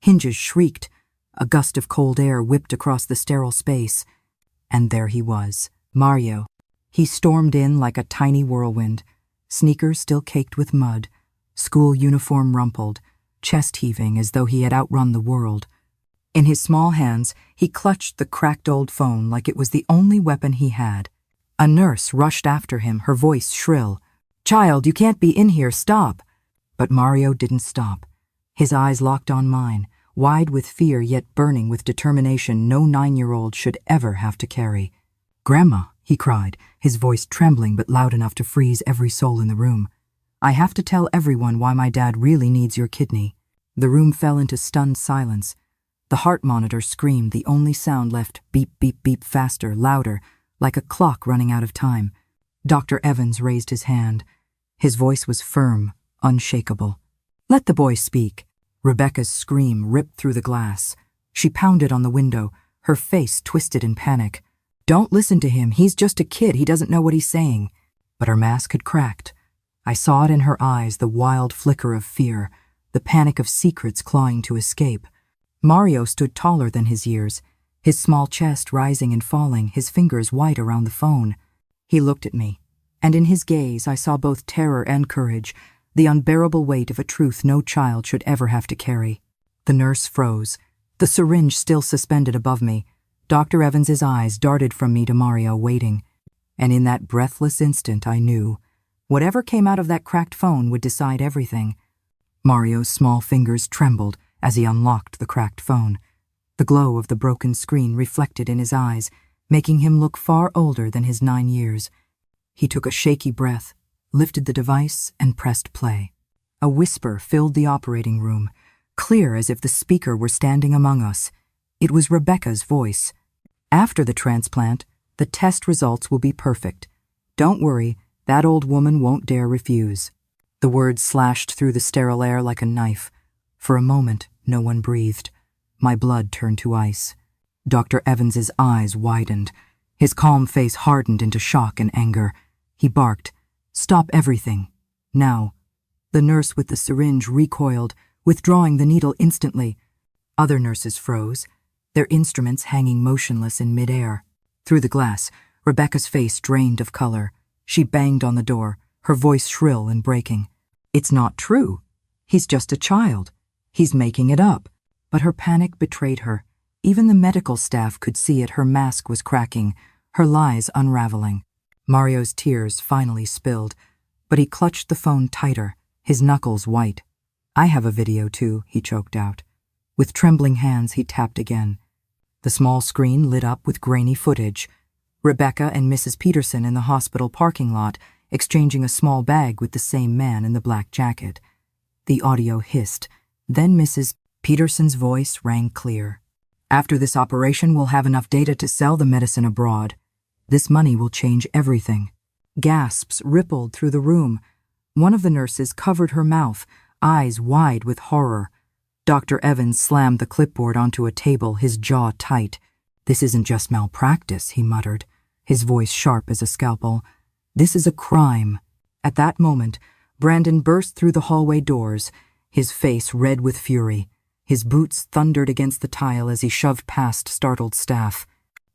Hinges shrieked. A gust of cold air whipped across the sterile space. And there he was, Mario. He stormed in like a tiny whirlwind, sneakers still caked with mud, school uniform rumpled, chest heaving as though he had outrun the world. In his small hands, he clutched the cracked old phone like it was the only weapon he had. A nurse rushed after him, her voice shrill. "Child, you can't be in here, stop!" But Mario didn't stop. His eyes locked on mine, wide with fear yet burning with determination no 9-year-old should ever have to carry. "Grandma," he cried, his voice trembling but loud enough to freeze every soul in the room. "I have to tell everyone why my dad really needs your kidney." The room fell into stunned silence. The heart monitor screamed, the only sound left beep, beep, beep faster, louder, like a clock running out of time. Dr. Evans raised his hand. His voice was firm, unshakable. "Let the boy speak." Rebecca's scream ripped through the glass. She pounded on the window, her face twisted in panic. "Don't listen to him. He's just a kid. He doesn't know what he's saying." But her mask had cracked. I saw it in her eyes, the wild flicker of fear, the panic of secrets clawing to escape. Mario stood taller than his years, his small chest rising and falling, his fingers white around the phone. He looked at me, and in his gaze I saw both terror and courage, the unbearable weight of a truth no child should ever have to carry. The nurse froze, the syringe still suspended above me. Dr. Evans's eyes darted from me to Mario, waiting. And in that breathless instant I knew. Whatever came out of that cracked phone would decide everything. Mario's small fingers trembled as he unlocked the cracked phone. The glow of the broken screen reflected in his eyes, making him look far older than his 9 years. He took a shaky breath, lifted the device, and pressed play. A whisper filled the operating room, clear as if the speaker were standing among us. It was Rebecca's voice. "After the transplant, the test results will be perfect. Don't worry, that old woman won't dare refuse." The words slashed through the sterile air like a knife. For a moment, no one breathed. My blood turned to ice. Dr. Evans's eyes widened. His calm face hardened into shock and anger. He barked, "Stop everything. Now." The nurse with the syringe recoiled, withdrawing the needle instantly. Other nurses froze, their instruments hanging motionless in midair. Through the glass, Rebecca's face drained of color. She banged on the door, her voice shrill and breaking. "It's not true. He's just a child. He's making it up." But her panic betrayed her. Even the medical staff could see it. Her mask was cracking, her lies unraveling. Mario's tears finally spilled, but he clutched the phone tighter, his knuckles white. "I have a video too," he choked out. With trembling hands, he tapped again. The small screen lit up with grainy footage. Rebecca and Mrs. Peterson in the hospital parking lot, exchanging a small bag with the same man in the black jacket. The audio hissed. Then Mrs. Peterson's voice rang clear. "After this operation, we'll have enough data to sell the medicine abroad. This money will change everything." Gasps rippled through the room. One of the nurses covered her mouth, eyes wide with horror. Dr. Evans slammed the clipboard onto a table, his jaw tight. "This isn't just malpractice," he muttered, his voice sharp as a scalpel. "This is a crime." At that moment, Brandon burst through the hallway doors, his face red with fury. His boots thundered against the tile as he shoved past startled staff.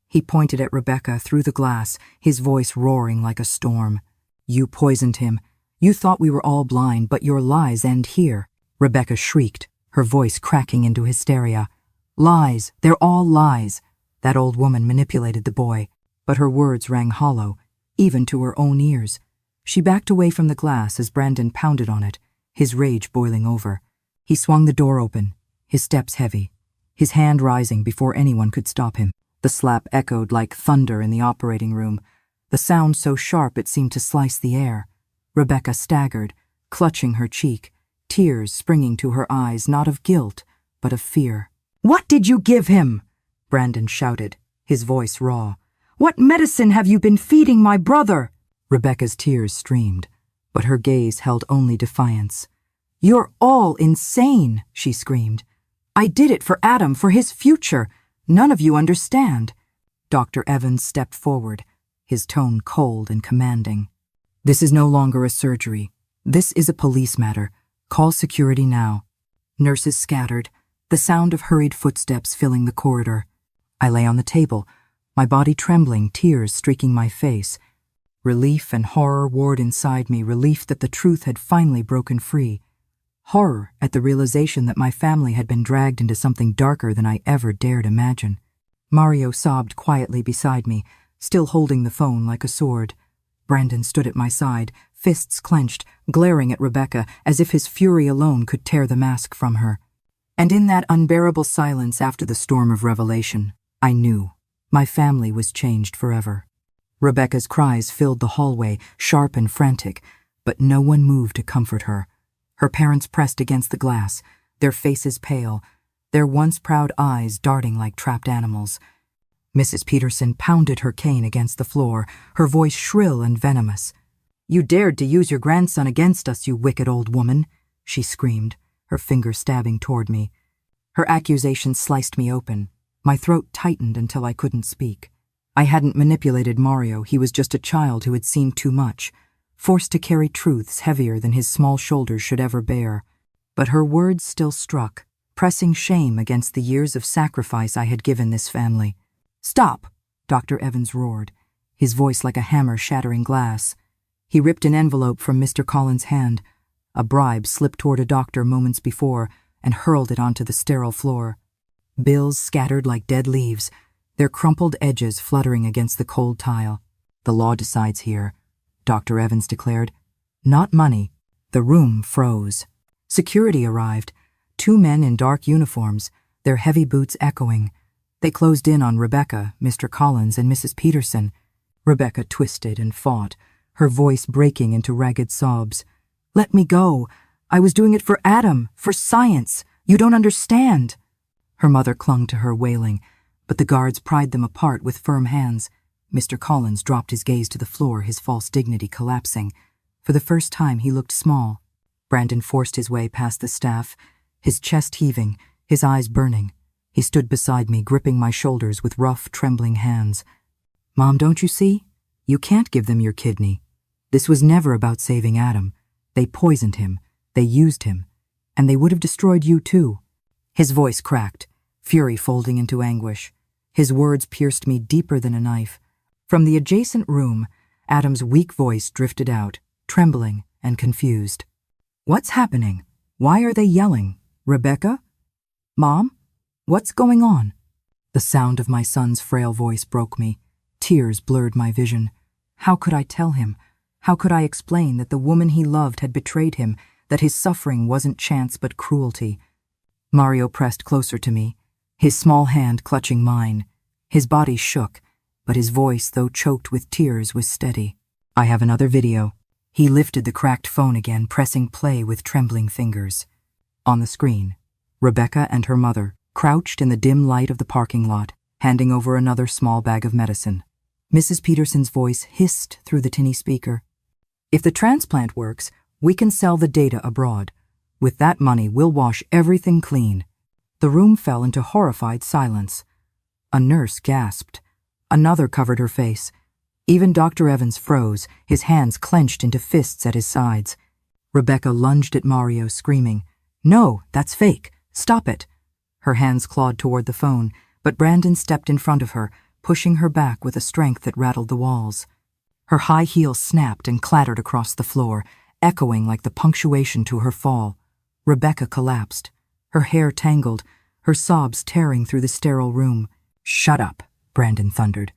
He pointed at Rebecca through the glass, his voice roaring like a storm. "You poisoned him. You thought we were all blind, but your lies end here." Rebecca shrieked, her voice cracking into hysteria. "Lies. They're all lies." That old woman manipulated the boy, but her words rang hollow, even to her own ears. She backed away from the glass as Brandon pounded on it, his rage boiling over. He swung the door open, his steps heavy, his hand rising before anyone could stop him. The slap echoed like thunder in the operating room, the sound so sharp it seemed to slice the air. Rebecca staggered, clutching her cheek, tears springing to her eyes, not of guilt, but of fear. "What did you give him?" Brandon shouted, his voice raw. What medicine have you been feeding my brother?" Rebecca's tears streamed, but her gaze held only defiance. "You're all insane," she screamed. "I did it for Adam, for his future. None of you understand." Dr. Evans stepped forward, his tone cold and commanding. "This is no longer a surgery. This is a police matter. Call security now." Nurses scattered, the sound of hurried footsteps filling the corridor. I lay on the table, my body trembling, tears streaking my face. Relief and horror warred inside me, relief that the truth had finally broken free. Horror at the realization that my family had been dragged into something darker than I ever dared imagine. Mario sobbed quietly beside me, still holding the phone like a sword. Brandon stood at my side, fists clenched, glaring at Rebecca as if his fury alone could tear the mask from her. And in that unbearable silence after the storm of revelation, I knew my family was changed forever. Rebecca's cries filled the hallway, sharp and frantic, but no one moved to comfort her. Her parents pressed against the glass, their faces pale, their once proud eyes darting like trapped animals. Mrs. Peterson pounded her cane against the floor, her voice shrill and venomous. "You dared to use your grandson against us, you wicked old woman," she screamed, her finger stabbing toward me. Her accusation sliced me open. My throat tightened until I couldn't speak. I hadn't manipulated Mario, he was just a child who had seen too much, forced to carry truths heavier than his small shoulders should ever bear. But her words still struck, pressing shame against the years of sacrifice I had given this family. "Stop!" Dr. Evans roared, his voice like a hammer shattering glass. He ripped an envelope from Mr. Collins' hand. A bribe slipped toward a doctor moments before and hurled it onto the sterile floor. Bills scattered like dead leaves, their crumpled edges fluttering against the cold tile. "The law decides here," Dr. Evans declared. "Not money." The room froze. Security arrived, 2 men in dark uniforms, their heavy boots echoing. They closed in on Rebecca, Mr. Collins, and Mrs. Peterson. Rebecca twisted and fought, her voice breaking into ragged sobs. "Let me go. I was doing it for Adam, for science. You don't understand." Her mother clung to her, wailing, but the guards pried them apart with firm hands. Mr. Collins dropped his gaze to the floor, his false dignity collapsing. For the first time, he looked small. Brandon forced his way past the staff, his chest heaving, his eyes burning. He stood beside me, gripping my shoulders with rough, trembling hands. "Mom, don't you see? You can't give them your kidney. This was never about saving Adam. They poisoned him, they used him, and they would have destroyed you too." His voice cracked, fury folding into anguish. His words pierced me deeper than a knife. From the adjacent room, Adam's weak voice drifted out, trembling and confused. "What's happening? Why are they yelling? Rebecca? Mom? What's going on?" The sound of my son's frail voice broke me. Tears blurred my vision. How could I tell him? How could I explain that the woman he loved had betrayed him, that his suffering wasn't chance but cruelty? Mario pressed closer to me, his small hand clutching mine. His body shook, but his voice, though choked with tears, was steady. "I have another video." He lifted the cracked phone again, pressing play with trembling fingers. On the screen, Rebecca and her mother, crouched in the dim light of the parking lot, handing over another small bag of medicine. Mrs. Peterson's voice hissed through the tinny speaker. "If the transplant works, we can sell the data abroad. With that money, we'll wash everything clean." The room fell into horrified silence. A nurse gasped. Another covered her face. Even Dr. Evans froze, his hands clenched into fists at his sides. Rebecca lunged at Mario, screaming, "No, that's fake. Stop it." Her hands clawed toward the phone, but Brandon stepped in front of her, pushing her back with a strength that rattled the walls. Her high heel snapped and clattered across the floor, echoing like the punctuation to her fall. Rebecca collapsed, her hair tangled, her sobs tearing through the sterile room. "Shut up," Brandon thundered.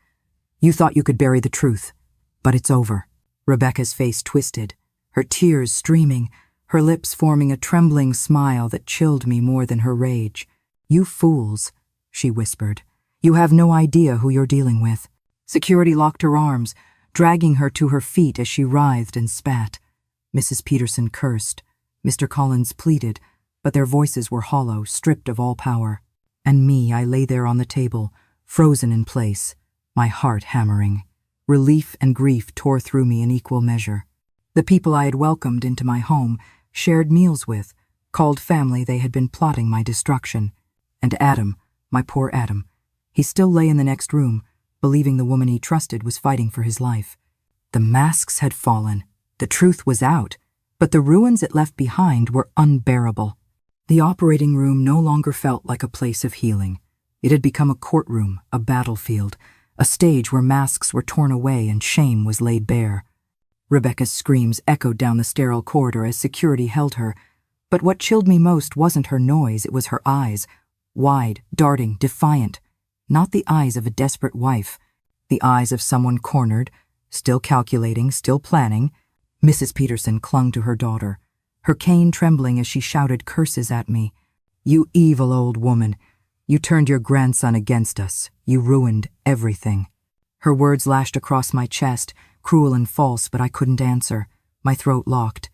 "You thought you could bury the truth, but it's over." Rebecca's face twisted, her tears streaming, her lips forming a trembling smile that chilled me more than her rage. "You fools," she whispered. "You have no idea who you're dealing with." Security locked her arms, dragging her to her feet as she writhed and spat. Mrs. Peterson cursed. Mr. Collins pleaded, but their voices were hollow, stripped of all power. And me, I lay there on the table, frozen in place, my heart hammering. Relief and grief tore through me in equal measure. The people I had welcomed into my home, shared meals with, called family, they had been plotting my destruction. And Adam, my poor Adam, he still lay in the next room, believing the woman he trusted was fighting for his life. The masks had fallen. The truth was out, but the ruins it left behind were unbearable. The operating room no longer felt like a place of healing. It had become a courtroom, a battlefield, a stage where masks were torn away and shame was laid bare. Rebecca's screams echoed down the sterile corridor as security held her, but what chilled me most wasn't her noise, it was her eyes, wide, darting, defiant. Not the eyes of a desperate wife, the eyes of someone cornered, still calculating, still planning. Mrs. Peterson clung to her daughter, her cane trembling as she shouted curses at me. "You evil old woman! You turned your grandson against us. You ruined everything." Her words lashed across my chest, cruel and false, but I couldn't answer. My throat locked.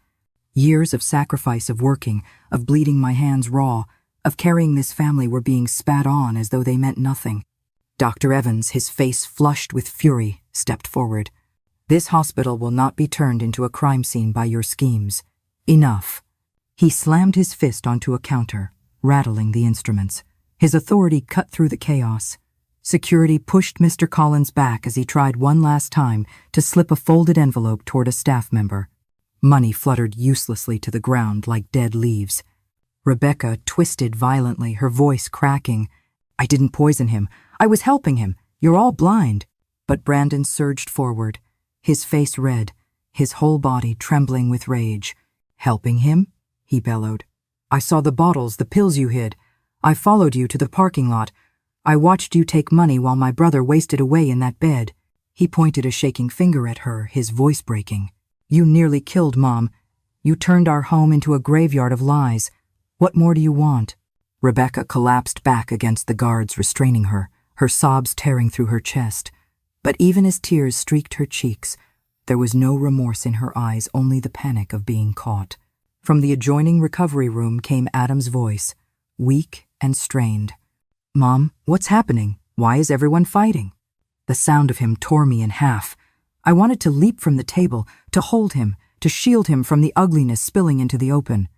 Years of sacrifice, of working, of bleeding my hands raw, of carrying this family were being spat on as though they meant nothing. Dr. Evans, his face flushed with fury, stepped forward. "This hospital will not be turned into a crime scene by your schemes. Enough." He slammed his fist onto a counter, rattling the instruments. His authority cut through the chaos. Security pushed Mr. Collins back as he tried one last time to slip a folded envelope toward a staff member. Money fluttered uselessly to the ground like dead leaves. Rebecca twisted violently, her voice cracking. "I didn't poison him. I was helping him. You're all blind." But Brandon surged forward, his face red, his whole body trembling with rage. "Helping him?" he bellowed. "I saw the bottles, the pills you hid. I followed you to the parking lot. I watched you take money while my brother wasted away in that bed." He pointed a shaking finger at her, his voice breaking. "You nearly killed Mom. You turned our home into a graveyard of lies. What more do you want?" Rebecca collapsed back against the guards restraining her, her sobs tearing through her chest. But even as tears streaked her cheeks, there was no remorse in her eyes, only the panic of being caught. From the adjoining recovery room came Adam's voice, weak and strained. "Mom, what's happening? Why is everyone fighting?" The sound of him tore me in half. I wanted to leap from the table, to hold him, to shield him from the ugliness spilling into the open.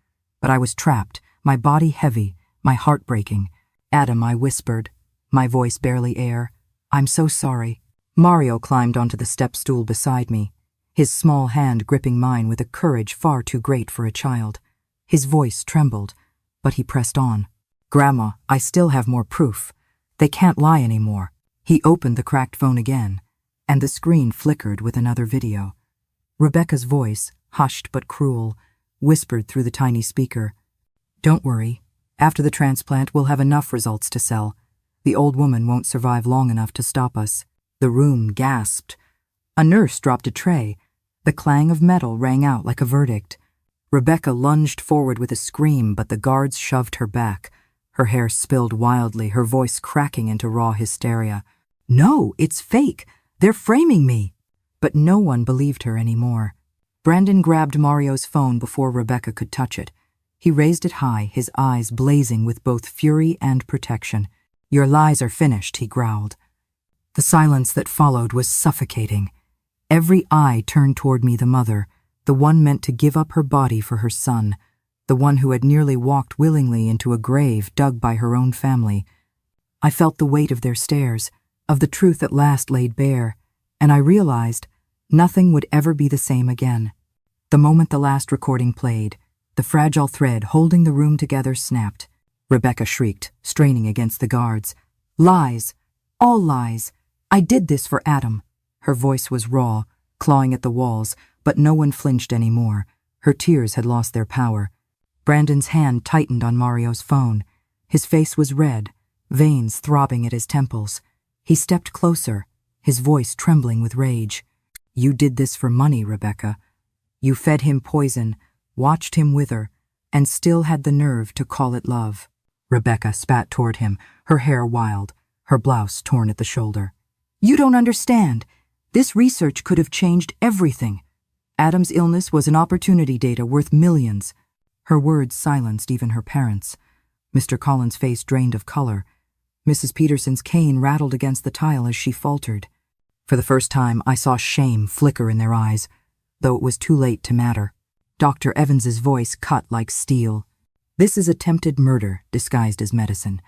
But I was trapped, my body heavy, my heart breaking. "Adam," I whispered, my voice barely air. "I'm so sorry." Mario climbed onto the step stool beside me, his small hand gripping mine with a courage far too great for a child. His voice trembled, but he pressed on. "Grandma, I still have more proof. They can't lie anymore." He opened the cracked phone again, and the screen flickered with another video. Rebecca's voice, hushed but cruel, whispered through the tiny speaker. "Don't worry. After the transplant, we'll have enough results to sell. The old woman won't survive long enough to stop us." The room gasped. A nurse dropped a tray. The clang of metal rang out like a verdict. Rebecca lunged forward with a scream, but the guards shoved her back. Her hair spilled wildly, her voice cracking into raw hysteria. "No, it's fake. They're framing me." But no one believed her anymore. Brandon grabbed Mario's phone before Rebecca could touch it. He raised it high, his eyes blazing with both fury and protection. "Your lies are finished," he growled. The silence that followed was suffocating. Every eye turned toward me, the mother, the one meant to give up her body for her son, the one who had nearly walked willingly into a grave dug by her own family. I felt the weight of their stares, of the truth at last laid bare, and I realized nothing would ever be the same again. The moment the last recording played, the fragile thread holding the room together snapped. Rebecca shrieked, straining against the guards. "Lies! All lies! I did this for Adam." Her voice was raw, clawing at the walls, but no one flinched anymore. Her tears had lost their power. Brandon's hand tightened on Mario's phone. His face was red, veins throbbing at his temples. He stepped closer, his voice trembling with rage. "You did this for money, Rebecca. You fed him poison, watched him wither, and still had the nerve to call it love." Rebecca spat toward him, her hair wild, her blouse torn at the shoulder. "You don't understand. This research could have changed everything. Adam's illness was an opportunity data worth millions." Her words silenced even her parents. Mr. Collins' face drained of color. Mrs. Peterson's cane rattled against the tile as she faltered. For the first time, I saw shame flicker in their eyes, though it was too late to matter. Dr. Evans's voice cut like steel. This is attempted murder disguised as medicine.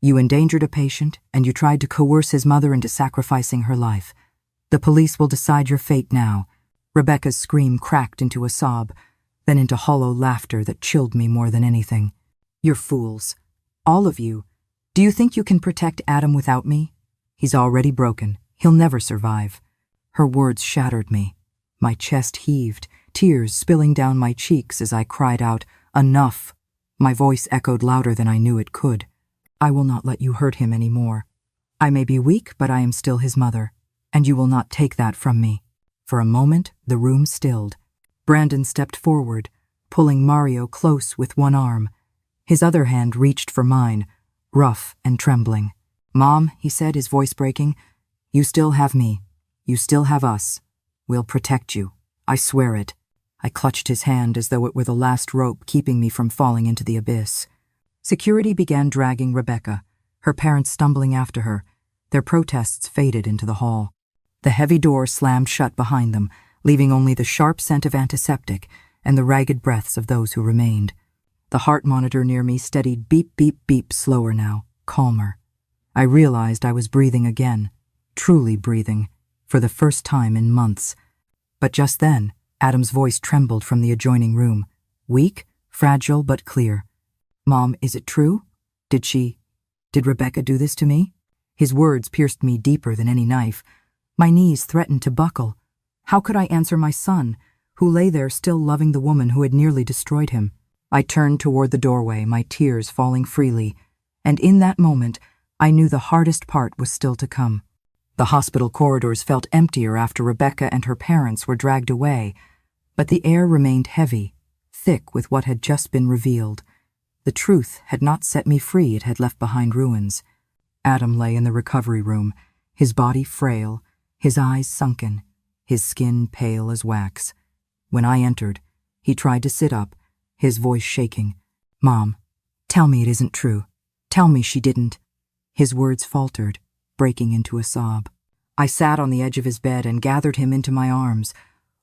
You endangered a patient, and you tried to coerce his mother into sacrificing her life. The police will decide your fate now. Rebecca's scream cracked into a sob, then into hollow laughter that chilled me more than anything. You're fools. All of you. Do you think you can protect Adam without me? He's already broken. He'll never survive. Her words shattered me. My chest heaved, tears spilling down my cheeks as I cried out, "Enough!" My voice echoed louder than I knew it could. I will not let you hurt him any more. I may be weak, but I am still his mother, and you will not take that from me. For a moment, the room stilled. Brandon stepped forward, pulling Mario close with one arm. His other hand reached for mine, rough and trembling. "Mom," he said, his voice breaking, "you still have me. You still have us. We'll protect you. I swear it." I clutched his hand as though it were the last rope keeping me from falling into the abyss. Security began dragging Rebecca, her parents stumbling after her. Their protests faded into the hall. The heavy door slammed shut behind them, leaving only the sharp scent of antiseptic and the ragged breaths of those who remained. The heart monitor near me steadied beep, beep, beep, slower now, calmer. I realized I was breathing again, truly breathing, for the first time in months. But just then, Adam's voice trembled from the adjoining room, weak, fragile, but clear. "Mom, is it true? Did Rebecca do this to me?" His words pierced me deeper than any knife. My knees threatened to buckle. How could I answer my son, who lay there still loving the woman who had nearly destroyed him? I turned toward the doorway, my tears falling freely, and in that moment, I knew the hardest part was still to come. The hospital corridors felt emptier after Rebecca and her parents were dragged away, but the air remained heavy, thick with what had just been revealed. The truth had not set me free, it had left behind ruins. Adam lay in the recovery room, his body frail, his eyes sunken, his skin pale as wax. When I entered, he tried to sit up, his voice shaking. "Mom, tell me it isn't true. Tell me she didn't." His words faltered, breaking into a sob. I sat on the edge of his bed and gathered him into my arms,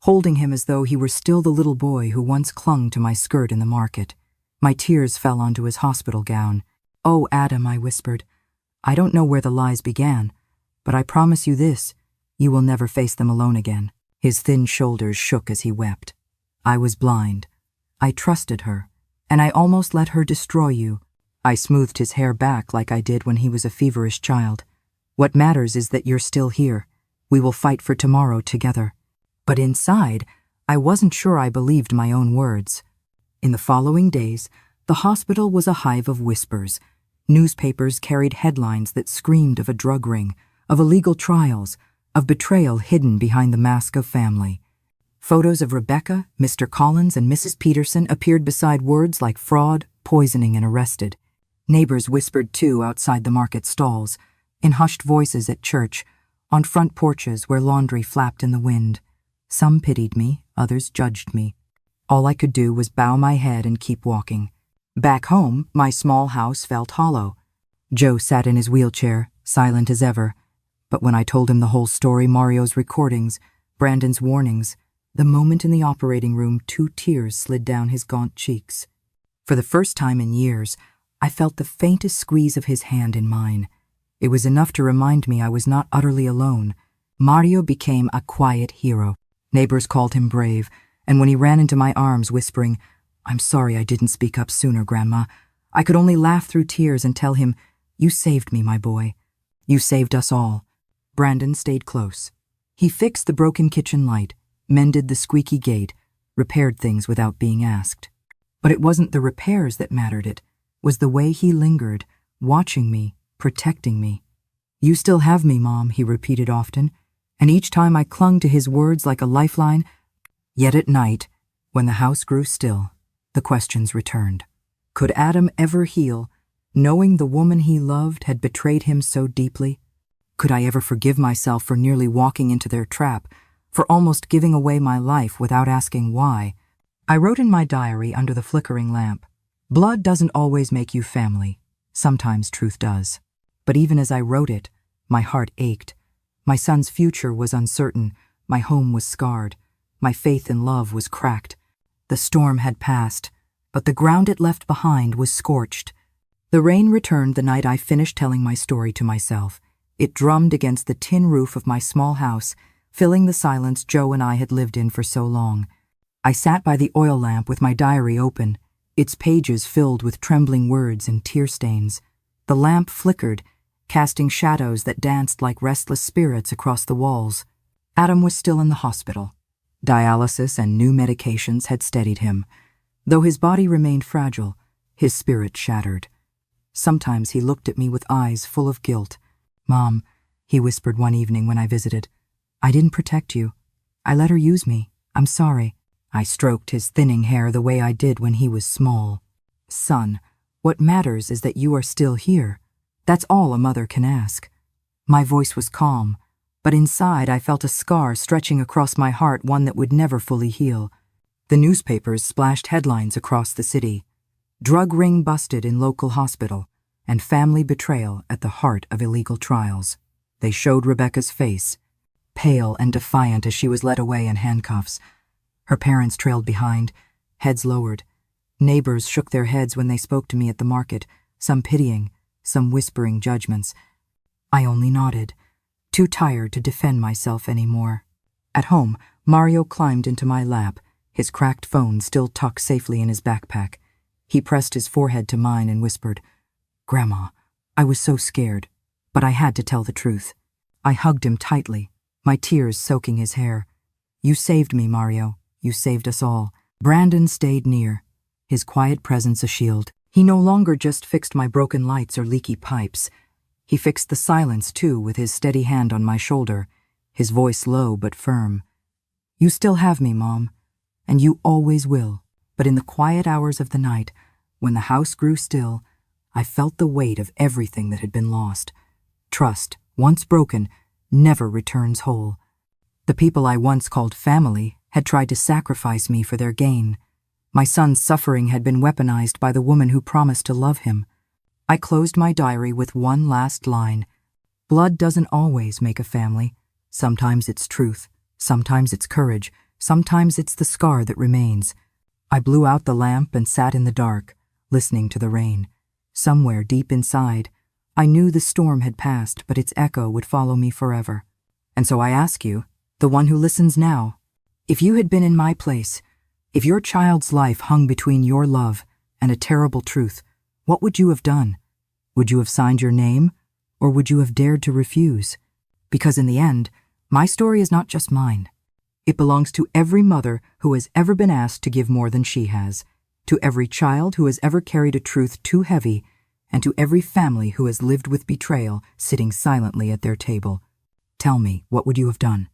holding him as though he were still the little boy who once clung to my skirt in the market. My tears fell onto his hospital gown. "Oh, Adam," I whispered, "I don't know where the lies began, but I promise you this, you will never face them alone again." His thin shoulders shook as he wept. "I was blind. I trusted her, and I almost let her destroy you." I smoothed his hair back like I did when he was a feverish child. "What matters is that you're still here. We will fight for tomorrow together." But inside, I wasn't sure I believed my own words. In the following days, the hospital was a hive of whispers. Newspapers carried headlines that screamed of a drug ring, of illegal trials, of betrayal hidden behind the mask of family. Photos of Rebecca, Mr. Collins, and Mrs. Peterson appeared beside words like fraud, poisoning, and arrested. Neighbors whispered too outside the market stalls, in hushed voices at church, on front porches where laundry flapped in the wind. Some pitied me, others judged me. All I could do was bow my head and keep walking. Back home, my small house felt hollow. Joe sat in his wheelchair, silent as ever. But when I told him the whole story, Mario's recordings, Brandon's warnings, the moment in the operating room, 2 tears slid down his gaunt cheeks. For the first time in years, I felt the faintest squeeze of his hand in mine. It was enough to remind me I was not utterly alone. Mario became a quiet hero. Neighbors called him brave, and when he ran into my arms whispering, "I'm sorry I didn't speak up sooner, Grandma," I could only laugh through tears and tell him, "You saved me, my boy. You saved us all." Brandon stayed close. He fixed the broken kitchen light, mended the squeaky gate, repaired things without being asked. But it wasn't the repairs that mattered, it was the way he lingered, watching me, protecting me. "You still have me, Mom," he repeated often, and each time I clung to his words like a lifeline. Yet at night, when the house grew still, the questions returned. Could Adam ever heal, knowing the woman he loved had betrayed him so deeply? Could I ever forgive myself for nearly walking into their trap, for almost giving away my life without asking why? I wrote in my diary under the flickering lamp, "Blood doesn't always make you family. Sometimes truth does." But even as I wrote it, my heart ached. My son's future was uncertain, my home was scarred, my faith in love was cracked. The storm had passed, but the ground it left behind was scorched. The rain returned the night I finished telling my story to myself. It drummed against the tin roof of my small house, filling the silence Joe and I had lived in for so long. I sat by the oil lamp with my diary open, its pages filled with trembling words and tear stains. The lamp flickered, casting shadows that danced like restless spirits across the walls. Adam was still in the hospital. Dialysis and new medications had steadied him. Though his body remained fragile, his spirit shattered. Sometimes he looked at me with eyes full of guilt. "Mom," he whispered one evening when I visited, "I didn't protect you. I let her use me. I'm sorry." I stroked his thinning hair the way I did when he was small. "Son, what matters is that you are still here. That's all a mother can ask." My voice was calm, but inside I felt a scar stretching across my heart, one that would never fully heal. The newspapers splashed headlines across the city. Drug ring busted in local hospital, and family betrayal at the heart of illegal trials. They showed Rebecca's face, pale and defiant as she was led away in handcuffs. Her parents trailed behind, heads lowered. Neighbors shook their heads when they spoke to me at the market, some pitying, some whispering judgments. I only nodded, too tired to defend myself anymore. At home, Mario climbed into my lap, his cracked phone still tucked safely in his backpack. He pressed his forehead to mine and whispered, "Grandma, I was so scared, but I had to tell the truth." I hugged him tightly, my tears soaking his hair. "You saved me, Mario. You saved us all." Brandon stayed near, his quiet presence a shield. He no longer just fixed my broken lights or leaky pipes. He fixed the silence, too, with his steady hand on my shoulder, his voice low but firm. "You still have me, Mom, and you always will." But in the quiet hours of the night, when the house grew still, I felt the weight of everything that had been lost. Trust, once broken, never returns whole. The people I once called family had tried to sacrifice me for their gain. My son's suffering had been weaponized by the woman who promised to love him. I closed my diary with one last line. Blood doesn't always make a family. Sometimes it's truth, sometimes it's courage, sometimes it's the scar that remains. I blew out the lamp and sat in the dark, listening to the rain. Somewhere deep inside, I knew the storm had passed, but its echo would follow me forever. And so I ask you, the one who listens now, if you had been in my place, if your child's life hung between your love and a terrible truth, what would you have done? Would you have signed your name, or would you have dared to refuse? Because in the end, my story is not just mine. It belongs to every mother who has ever been asked to give more than she has, to every child who has ever carried a truth too heavy, and to every family who has lived with betrayal sitting silently at their table. Tell me, what would you have done?